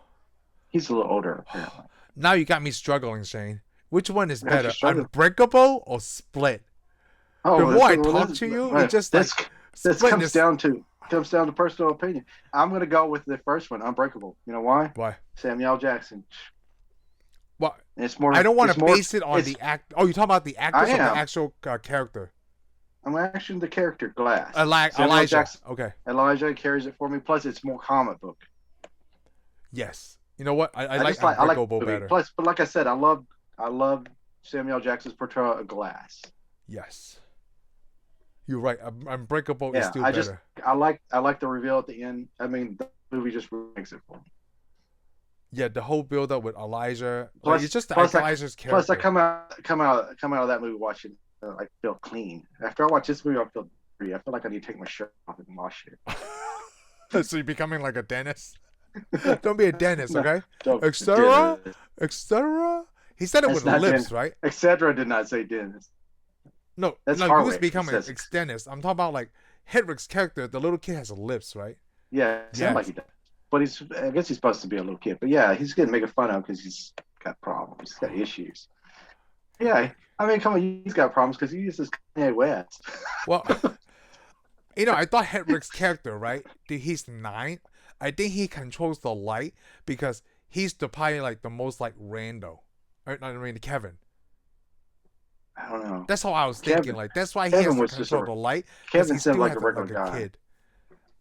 he's a little older apparently. Now you got me struggling, Shane. Which one is Got you better, struggling? Unbreakable or Split? Oh, The well, more I well, talk this- to you, well, it just this like this Split comes is down to personal opinion. I'm gonna go with the first one, Unbreakable. You know why? why? Samuel Jackson. What? It's more. I don't want it's to more, base it on it's- the act. Oh, you talking about the actors I or the am. actual character? I'm actually the character Glass. Samuel Elijah. Jackson. Okay. Elijah carries it for me. Plus, it's more comic book. Yes. You know what? I I like just like Unbreakable the movie. better. Plus, but like I said, I love Samuel Jackson's portrayal of Glass. Yes. You're right. Unbreakable is Yeah, still I better. like the reveal at the end. I mean, the movie just makes it for me. Yeah, the whole build up with Elijah. Plus- It's just plus I- Elijah's character. Plus, I come out of that movie watching. I feel clean. After I watch this movie, I feel dirty. I feel like I need to take my shirt off and wash it. So you're becoming like a dentist? Don't be a dentist, No, okay? Don't- Etcetera? Dennis. Etcetera? He said it That's with not lips, Dennis. right? Etcetera did not say Dennis. No, That's no, he Harwick. was It becoming says- Extendis. I'm talking about like Hedrig's character. The little kid has lips, right? Yeah, it sounds Yes. like he does. But I guess he's supposed to be a little kid. But yeah, he's getting making fun of because he's got problems. He's got issues. Yeah, I mean, come on, he's got problems because he uses Kanye West. Well, you know, I thought Hedrig's character, right? He's 9. I think he controls the light because he's probably like the most like rando. I mean, Kevin. I don't know. That's how I was Kevin- thinking. Like that's why he Kevin has to was just control a- the light. 'cause Kevin he seemed still like has a regular guy. kid.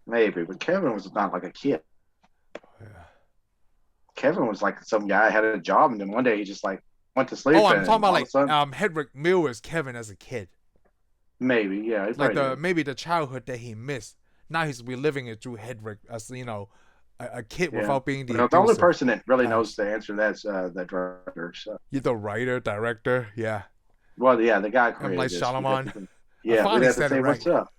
Maybe, but Kevin was not like a kid. Yeah. Kevin was like some guy had a job, and then one day he just like went to sleep. Oh, I'm and talking about all of a like sudden- Hedwig Miller's Kevin as a kid. maybe, yeah, he Like probably did. maybe the childhood that he missed. Now he's reliving it through Hedwig as a kid Yeah. without being the The only abusive. person that really past. knows the answer to that's that director. So, You're the writer, director, yeah. well, yeah, the guy M. created Night this. Shyamalan. Yeah, finally we have to said say it right. what's up.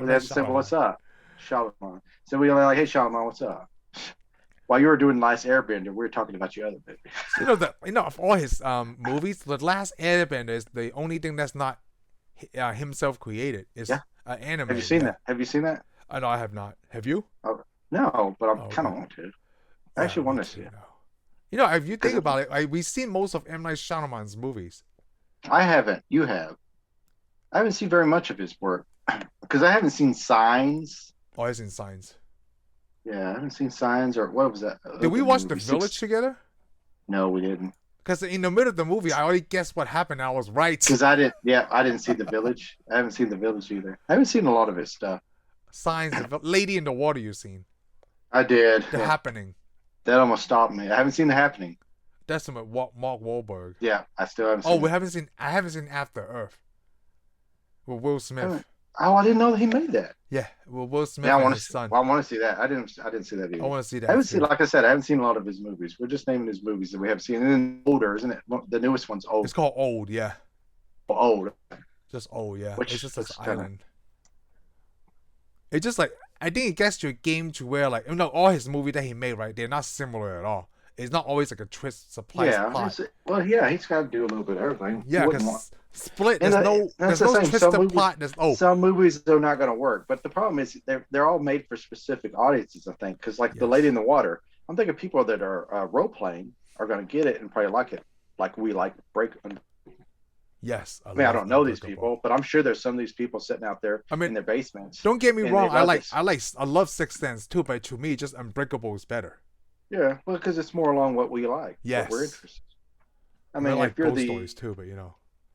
We have to say what's up, Shyamalan. So we were like, hey, Shyamalan, what's up? While you were doing Last Airbender, we were talking about your other baby. Of all his movies, The Last Airbender is the only thing that's not himself created. It's Yeah. anime. Have you seen yeah. that? Have you seen that? No, I have not. Have you? No, but I'm Oh, kind of okay. want to. I actually want me to see too, it. no. You know, if you think Because- about it, we've seen most of M. Night Shyamalan's movies. I haven't. You have. I haven't seen very much of his work because I haven't seen Signs. Oh, as in Signs. Yeah, I haven't seen Signs or what was that? Did we watch The movie? Village together? No, we didn't. Because in the middle of the movie, I already guessed what happened. I was right. Because I didn't. Yeah, I didn't see The Village. I haven't seen The Village either. I haven't seen a lot of his stuff. Signs, Lady in the Water, you've seen. I did. The Yeah, Happening. that almost stopped me. I haven't seen The Happening. That's with Mark Wahlberg. Yeah, I still haven't seen. Oh, it. I haven't seen After Earth. With Will Smith. Oh, I didn't know that he made that. Yeah, with Will Smith Yeah, I and want his to. son. Well, I want to see that. I didn't see that I either. want to see that. I haven't too. seen, like I said, I haven't seen a lot of his movies. We're just naming his movies that we have seen. And then older, isn't it? Well, the newest one's old. It's called Old, yeah. Old. Just Old, yeah. Which it's just looks this kinda- island. It's just like, I think it gets to a game to where, like, all his movies that he made, right, they're not similar at all. It's not always like a twist, surprise plot. Well, yeah, he's got to do a little bit of everything. Yeah, He wouldn't because Split, And there's that's no the same. twisted Some movies- plot. Some movies are not going to work, but the problem is they're all made for specific audiences. I think because like The Yes. Lady in the Water, I'm thinking people that are role playing are going to get it and probably like it, like we like Break. Yes. I mean, I love don't know these Unbreakable. people, but I'm sure there's some of these people sitting out there I mean, in their basements. Don't get me And wrong. they love this. I love Sixth Sense too, but to me, just Unbreakable is better. Yeah, well, because it's more along what we like. Yes. What we're interested. I I mean, like if you're ghost the stories too, but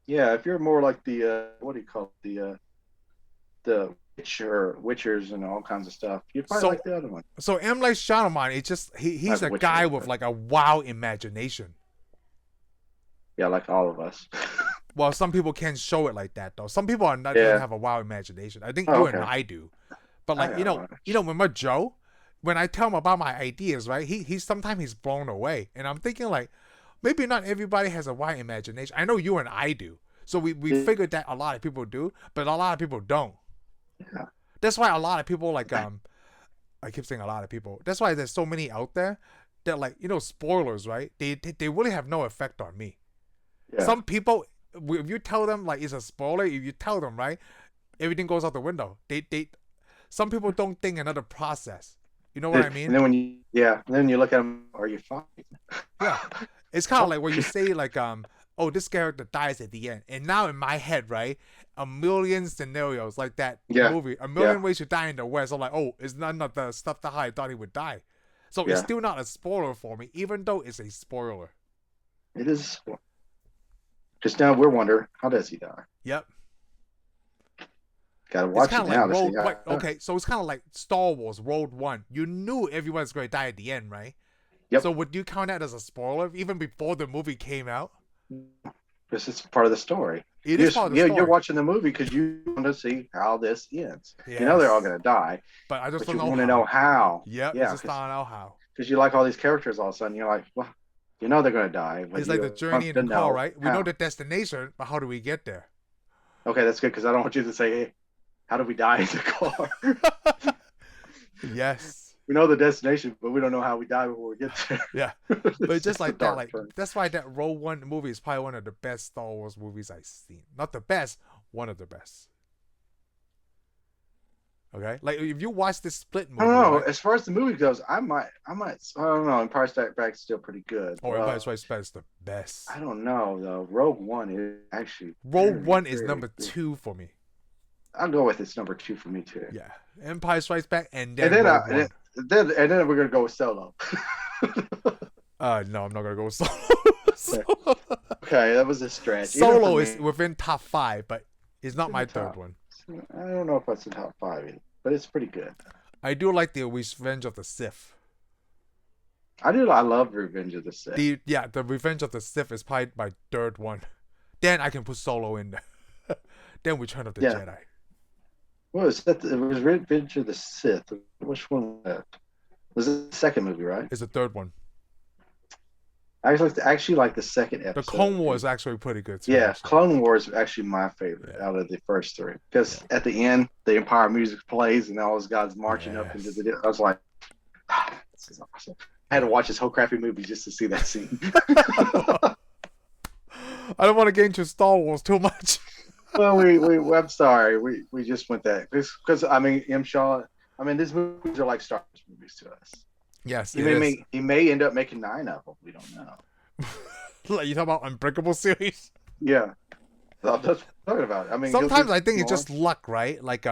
if you're more like the what do you call it? The Witchers and all kinds of stuff, you'd probably So- like the other one. So M. Night Shyamalan, it just he's Like a Witcher, guy with but- like a wild imagination. Yeah, like all of us. Well, some people can't show it like that though. Some people are not Yeah. doesn't have a wild imagination. I think Oh, you and okay. I do. But like I you know. know, remember Joe? When I tell him about my ideas, right? He's sometimes he's blown away, and I'm thinking like, maybe not everybody has a wide imagination. I know you and I do. So we Yeah. figured that a lot of people do, but a lot of people don't. Yeah. That's why a lot of people like I keep saying a lot of people. That's why there's so many out there that like spoilers, right? They really have no effect on me. Yeah. Some people, if you tell them like it's a spoiler, if you tell them right, everything goes out the window. Some people don't think another process. You know what I mean? And then then you look at them, are you fine? Yeah. It's kind of like when you say like oh, this character dies at the end, and now in my head, right, a million scenarios like that Yeah. movie, a million ways to die in the West. I'm like, oh, it's none of the stuff that I thought he would die. So it's still not a spoiler for me, even though it's a spoiler. It is. Because now we're wondering, how does he die? Yep. Gotta watch it now to see how. Okay, so it's kind of like Star Wars Rogue One. You knew everyone's going to die at the end, right? Yep. So would you count that as a spoiler even before the movie came out? This is part of the story. It is part of the story. You're watching the movie because you want to see how this ends. Yes. You know they're all going to die. But I just don't want to know how. Yep, yeah, just don't know how. Because you like all these characters all of a sudden. You're like, well, you know they're going to die. But it's like the journey in the car, right? We know the destination, but how do we get there? Okay, that's good because I don't want you to say, hey, how do we die in the car? Yes. We know the destination, but we don't know how we die before we get there. Yeah. But it's just like that. Like that's why that Rogue One movie is probably one of the best Star Wars movies I've seen. Not the best, one of the best. Okay? Like if you watch this Split movie. I don't know. Right? As far as the movie goes, I don't know. Empire Strikes Back is still pretty good. Oh, Empire Strikes Back is the best. I don't know though. Rogue One is actually Rogue One is number 2 for me. I'll go with it's number 2 for me too. Yeah. Empire Strikes Back and then we're gonna go with Solo. No, I'm not gonna go with Solo. Okay, that was a stretch. Solo is within top 5, but it's not my third one. I don't know if that's in top 5 either, but it's pretty good. I do like the Revenge of the Sith. I love Revenge of the Sith. The Revenge of the Sith is probably my third one. Then I can put Solo in there. Then Return of the Jedi. What was that? It was Revenge of the Sith. Which one was that? Was it the second movie, right? It's the third one. I actually like the second episode. The Clone Wars is actually pretty good too. Yeah, actually. Clone Wars is actually my favorite out of the first 3. Because at the end, the Empire music plays and all those guys marching up into the... I was like, this is awesome. I had to watch this whole crappy movie just to see that scene. I don't want to get into Star Wars too much. Well, I'm sorry. We just went that because I mean, these movies are like Star Wars movies to us. Yes, he may end up making 9 of them. We don't know. Like you talk about Unbreakable series. Yeah, that's what I'm talking about. I mean, sometimes I think it's just luck, right? Like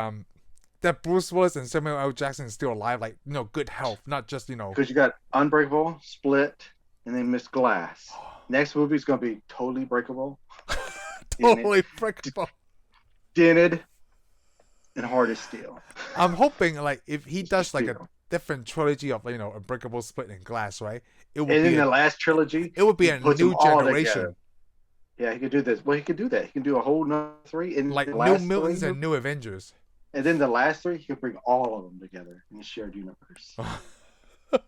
that Bruce Willis and Samuel L. Jackson is still alive, like good health, not just Because you got Unbreakable, Split, and then Miss Glass. Next movie is gonna be Totally Breakable. Totally Breakable. Dented and Hard as Steel. I'm hoping like if he does like a different trilogy of Unbreakable, Split, and Glass, right? It would be the last trilogy. It would be a new generation. Yeah, he could do this. Well, he could do that. He can do a whole number 3 in like New Mutants and New Avengers. And then the last 3, he could bring all of them together in a shared universe.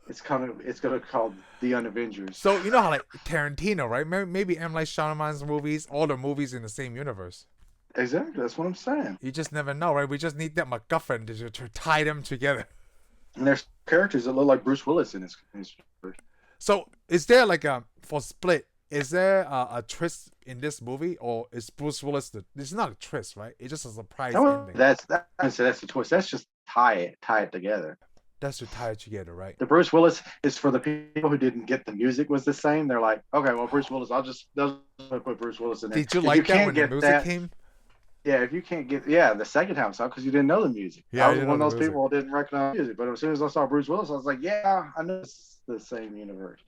It's gonna call the Unavengers. So you know how like Tarantino, right? Maybe M. Night Shyamalan's movies, all the movies in the same universe. Exactly, that's what I'm saying. You just never know, right? We just need that MacGuffin to tie them together. And there's characters that look like Bruce Willis in his So is there like for Split? Is there a twist in this movie, or is Bruce Willis it's not a twist, right? It's just a surprise ending. That's the twist. That's just tie it together. That's to tie it together, right? The Bruce Willis is for the people who didn't get the music was the same. They're like, okay, well, Bruce Willis, I'll just put Bruce Willis in there. Did you like that when the music came? Yeah, if you can't get the second time I saw because you didn't know the music. Yeah, I was one of those people who didn't recognize music. But as soon as I saw Bruce Willis, I was like, yeah, I know it's the same universe.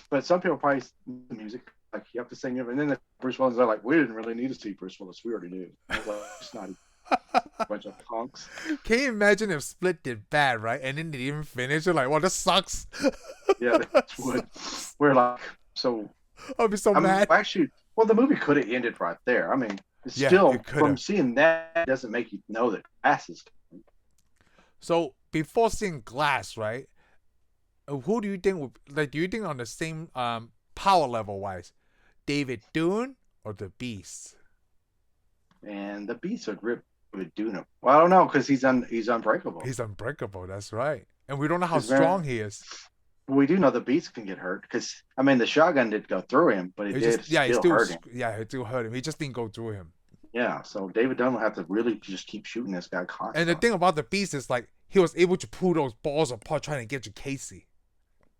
But some people probably know the music, like you have to sing it. And then Bruce Willis, they're like, we didn't really need to see Bruce Willis. We already knew. I was like, it's not a bunch of punks. Can you imagine if Split did bad, right? And then they didn't finish? You're like, well, this sucks. Yeah, that's what we're like. So I'd be so mad. Actually, well, the movie could have ended right there. I mean, from seeing that doesn't make you know that Glass is coming. So before seeing Glass, right? Who do you think do you think on the same power level wise, David Dunn or the Beast? And the Beast would rip would do no. Well, I don't know because he's unbreakable. He's unbreakable. That's right. And we don't know how 'Cause, man, strong he is. we do know the beats can get hurt because I mean the shotgun did go through him, but it He did just yeah, he still still hurt him. yeah, it still hurt him. He just didn't go through him. Yeah, so David Dunn will have to really just keep shooting this guy And constantly. the thing about the beast is like he was able to pull those balls apart trying to get you Casey.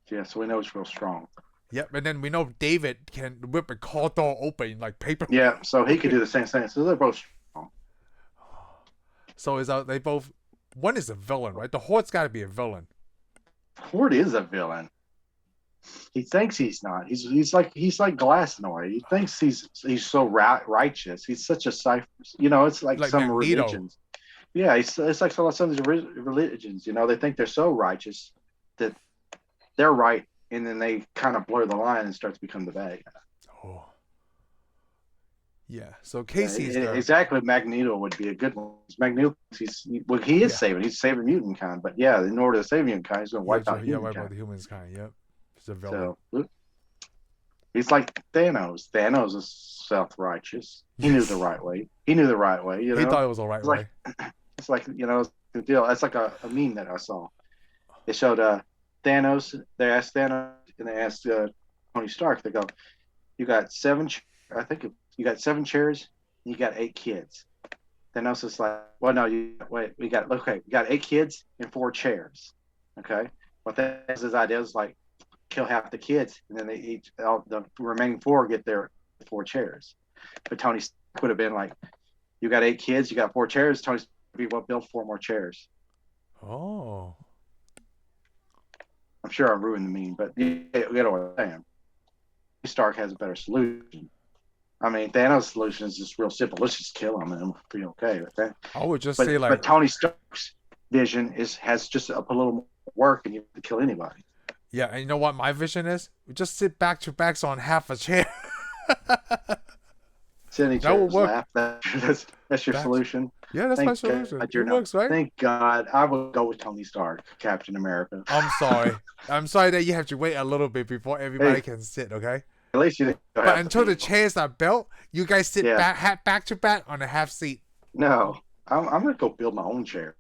Yeah, so we know it's real strong. Yep, and then we know David can whip a car door open like paper. Yeah, so he could do the same thing. So they're both strong. So is they both? One is a villain, right? The Horde's got to be a villain. Horde is a villain. He thinks he's not. He's like Glassnoy. He thinks he's so righteous. He's such a cipher. You know, it's like some Magneto. religions. Yeah, it's like some of these religions. You know, they think they're so righteous that they're right, and then they kind of blur the line and start to become the bad guy. Oh. Yeah. So Casey's exactly. Magneto would be a good one. Magneto, he is saving. He's saving mutant kind, but yeah, in order to save mutant kind, he's going to wipe out the humankind. Yep. He's a villain. So he's like Thanos. Thanos is self-righteous. He knew the right way. You know, he thought it was the right way. It's like the deal. That's like a meme that I saw. They showed Thanos. They asked Thanos and they asked Tony Stark. They go, "You got 7. I think you got 7 chairs. And you got 8 kids." Thanos is like, "Well, no, we got 8 kids and 4 chairs." Okay, what that's his idea is like kill half the kids, and then the remaining 4 get their 4 chairs. But Tony Stark would have been like, "You got 8 kids, you got 4 chairs." Tony Stark would be, "Well, build 4 more chairs." Oh. I'm sure I ruined the meme, but you get what I'm saying. Stark has a better solution. I mean, Thanos' solution is just real simple. Let's just kill him and we'll be okay with that. I would just say like, but Tony Stark's vision has just a little more work, and you have to kill anybody. Yeah, and you know what my vision is? We just sit back to backs on half a chair. That would work. That's your solution. Yeah, that's my solution. It works, right? Thank God. I would go with Tony Stark, Captain America. I'm sorry. I'm sorry that you have to wait a little bit before everybody can sit, okay? At least you didn't. But until the chairs are built, you guys sit back to back on a half seat. No, I'm going to go build my own chair.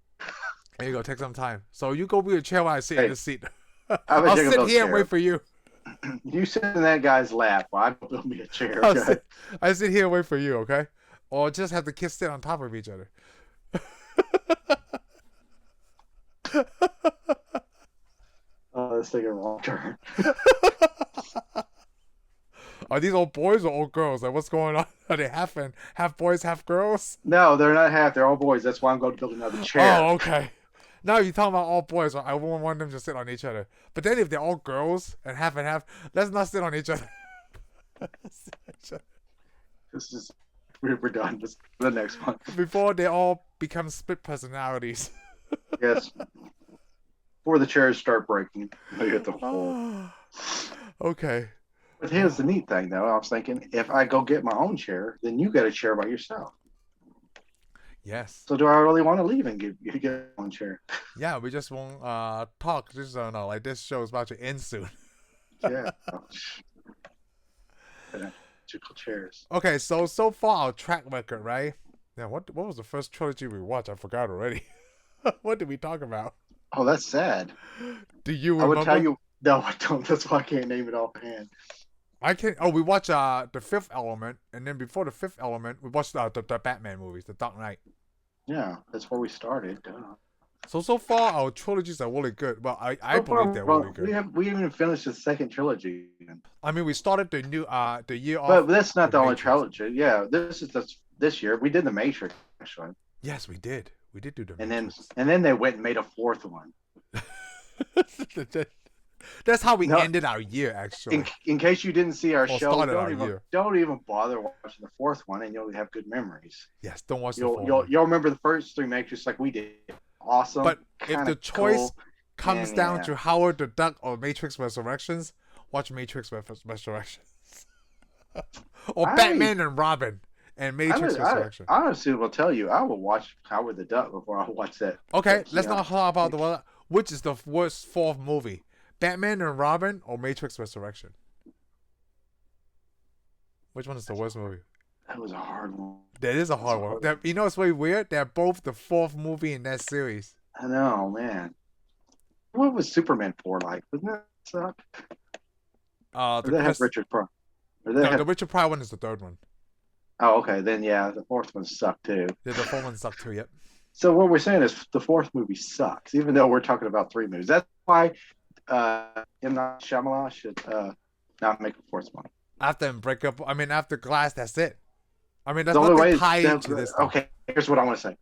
There you go. Take some time. So you go build a chair while I sit in the seat. I'll sit here and wait for you. You sit in that guy's lap while I build me a chair. Okay? I sit here and wait for you, okay? Or just have the kids sit on top of each other. Oh, let's take a wrong turn. Are these all boys or all girls? Like, what's going on? Are they half boys, half girls? No, they're not half. They're all boys. That's why I'm going to build another chair. Oh, okay. Now you're talking about all boys. I wouldn't want them to sit on each other. But then if they're all girls and half, let's not sit on each other. This is we're done. This is the next one. Before they all become split personalities. Yes. Before the chairs start breaking, you hit the floor. Okay. But here's the neat thing, though. I was thinking, if I go get my own chair, then you get a chair by yourself. Yes. So do I really want to leave and get your own chair? Yeah, we just won't talk. Just don't know. Like, this show is about to end soon. Yeah. Chairs. Okay, so far our track record, right? Now, what was the first trilogy we watched? I forgot already. What did we talk about? Oh, that's sad. Do you remember? I would tell you. No, I don't. That's why I can't name it offhand. I can't. Oh, we watched The Fifth Element, and then before The Fifth Element, we watched the Batman movies, The Dark Knight. Yeah, that's where we started. So far our trilogies are really good. Well, I believe they're really good. We haven't even finished the second trilogy. I mean, we started the year off. But that's not the only trilogy. Yeah, this year we did the Matrix actually. Yes, we did. We did do the Matrix. And then they went and made a 4th one. That's how we ended our year, actually. In case you didn't see our show, don't even bother watching the 4th one, and you'll have good memories. Yes, don't watch You'll remember the first 3 Matrix like we did. Awesome. But if the choice comes down to Howard the Duck or Matrix Resurrections, watch Matrix Resurrections. Or Batman and Robin and Matrix Resurrection. I honestly will tell you, I will watch Howard the Duck before I watch that. Okay, let's not talk about which is the worst 4th movie. Batman and Robin or Matrix Resurrection? Which one is the worst movie? That was a hard one. That is a hard one. You know what's really weird? They're both the fourth movie in that series. I know, man. What was Superman 4 like? Didn't that suck? Or did that have Richard Pryor? The Richard Pryor one is the third one. Oh, okay. Then yeah, the fourth one sucked too. Yeah, the fourth one sucked too. Yep. So what we're saying is the fourth movie sucks, even though we're talking about 3 movies. That's why Shyamalan should not make a fourth one. After Unbreakable, after Glass, that's it. That's the only way tied into this. Okay, here's what I want to say.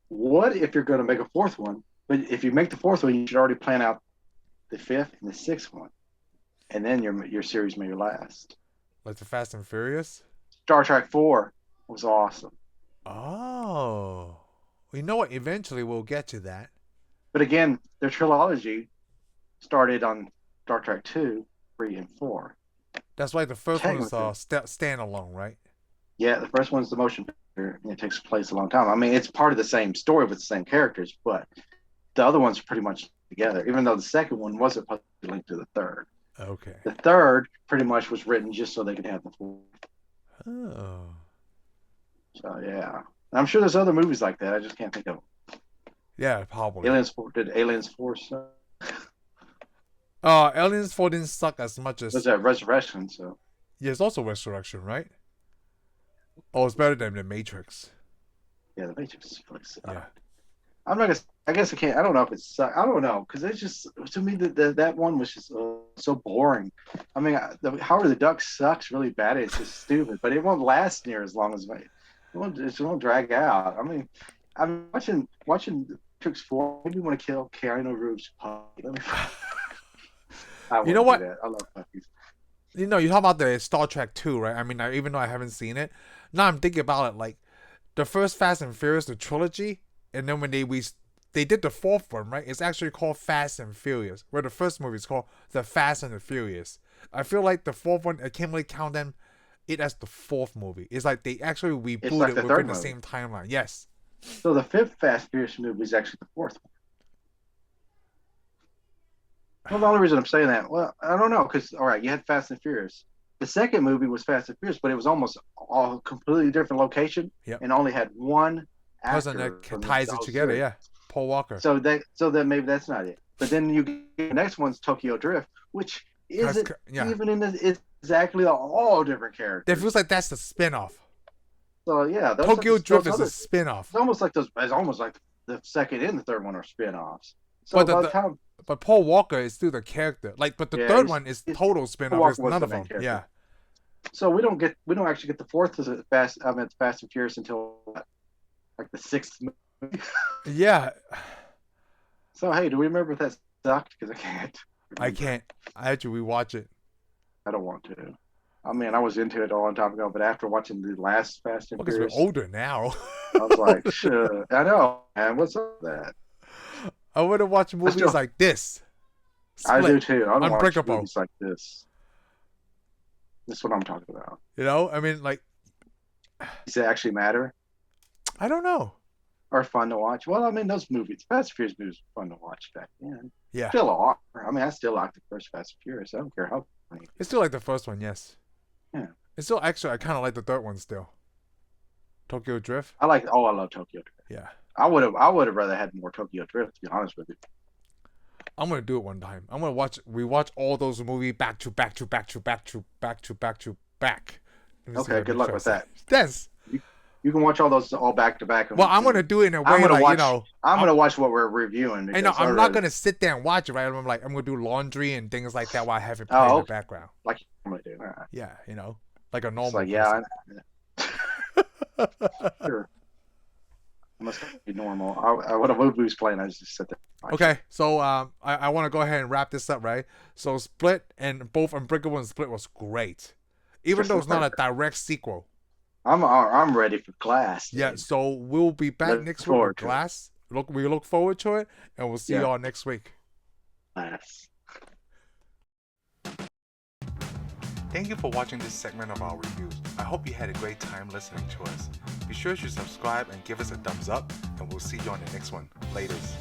What if you're going to make a fourth one? But if you make the fourth one, you should already plan out the fifth and the sixth one, and then your series may last. Like the Fast and Furious. Star Trek 4 was awesome. Oh, you know what? Eventually, we'll get to that. But again, their trilogy started on Star Trek 2, 3, and 4. That's why the first one is standalone, right? Yeah, the first one's the motion picture, and it takes place a long time. It's part of the same story with the same characters, but the other one's pretty much together, even though the second one wasn't linked to the third. Okay. The third pretty much was written just so they could have the fourth. Oh. So, yeah. And I'm sure there's other movies like that. I just can't think of them. Yeah, probably. Did Aliens 4 suck? Aliens 4 didn't suck as much as... Was that Resurrection, so... Yeah, it's also Resurrection, right? Oh, it's better than The Matrix. Yeah, The Matrix really sucked. Yeah. I'm not gonna... I guess I can't... I don't know if it sucked. I don't know, because it's just... To me, that one was just so boring. Howard the Duck sucks really bad. It's just stupid, but it won't last near as long as... It won't drag out. I'm watching Matrix 4. Maybe want to kill Keanu Reeves' puppy. You know what? I love puppies. You talk about the Star Trek 2, right? Even though I haven't seen it, now I'm thinking about it, like, the first Fast and Furious, the trilogy, and then when they did the fourth one, right? It's actually called Fast and Furious, where the first movie is called The Fast and the Furious. I feel like the fourth one, I can't really count it as the fourth movie. It's like they actually rebooted within the same timeline. Yes. So the fifth Fast and Furious movie is actually the fourth one. Well, the only reason I'm saying that, well, I don't know, because, all right, you had Fast and Furious. The second movie was Fast and Furious, but it was almost all completely different location, and only had one actor. Person that ties it together, series. Yeah. Paul Walker. So then maybe that's not it. But then the next one's Tokyo Drift, which isn't even in it's exactly all different characters. It feels like that's the spinoff. So yeah, Tokyo Drift is a spinoff. It's almost like the second and the third one are spinoffs. So but Paul Walker is still the character. But the third one is total spinoff. It's none of them. Yeah. So we don't actually get the fourth Fast and Furious until like the sixth movie. Yeah. So hey, do we remember if that sucked? Because I can't. I can't. I had to rewatch it. I don't want to. I was into it a long time ago, but after watching the last Fast and Furious, we're older now. I was like, shit. I know, man. What's up with that? I want to watch movies like this. Split. I do too. I don't watch Unbreakable. Movies like this. That's what I'm talking about. Does it actually matter? I don't know. Or fun to watch? Well, those movies, Fast and Furious movies, were fun to watch back then. Yeah. Still are. I still like the first Fast and Furious. I don't care how funny. It's still like the first one, yes. Yeah. It's still actually. I kind of like the third one still. Tokyo Drift. I love Tokyo Drift. Yeah. I would have rather had more Tokyo Drift, to be honest with you. I'm gonna do it one time. I'm gonna rewatch all those movies back to back. Okay, good luck with that. Yes. You can watch all those all back to back. Well, I'm gonna do it in a way I'm gonna watch what we're reviewing. I know I'm not gonna sit there and watch it, right? I'm gonna do laundry and things like that while I have it playing in the background. Like I'm gonna do. Right. Yeah, like a normal. It's like Sure. It must be normal. When a movie's playing, I just sit there. Okay, so I want to go ahead and wrap this up, right? So Split and both Unbreakable and Split was great, even though it's not a direct sequel. I'm ready for Glass. Yeah, so we'll be back next week with Glass. We look forward to it, and we'll see y'all next week. Glass. Thank you for watching this segment of our reviews. I hope you had a great time listening to us. Be sure to subscribe and give us a thumbs up, and we'll see you on the next one. Laters.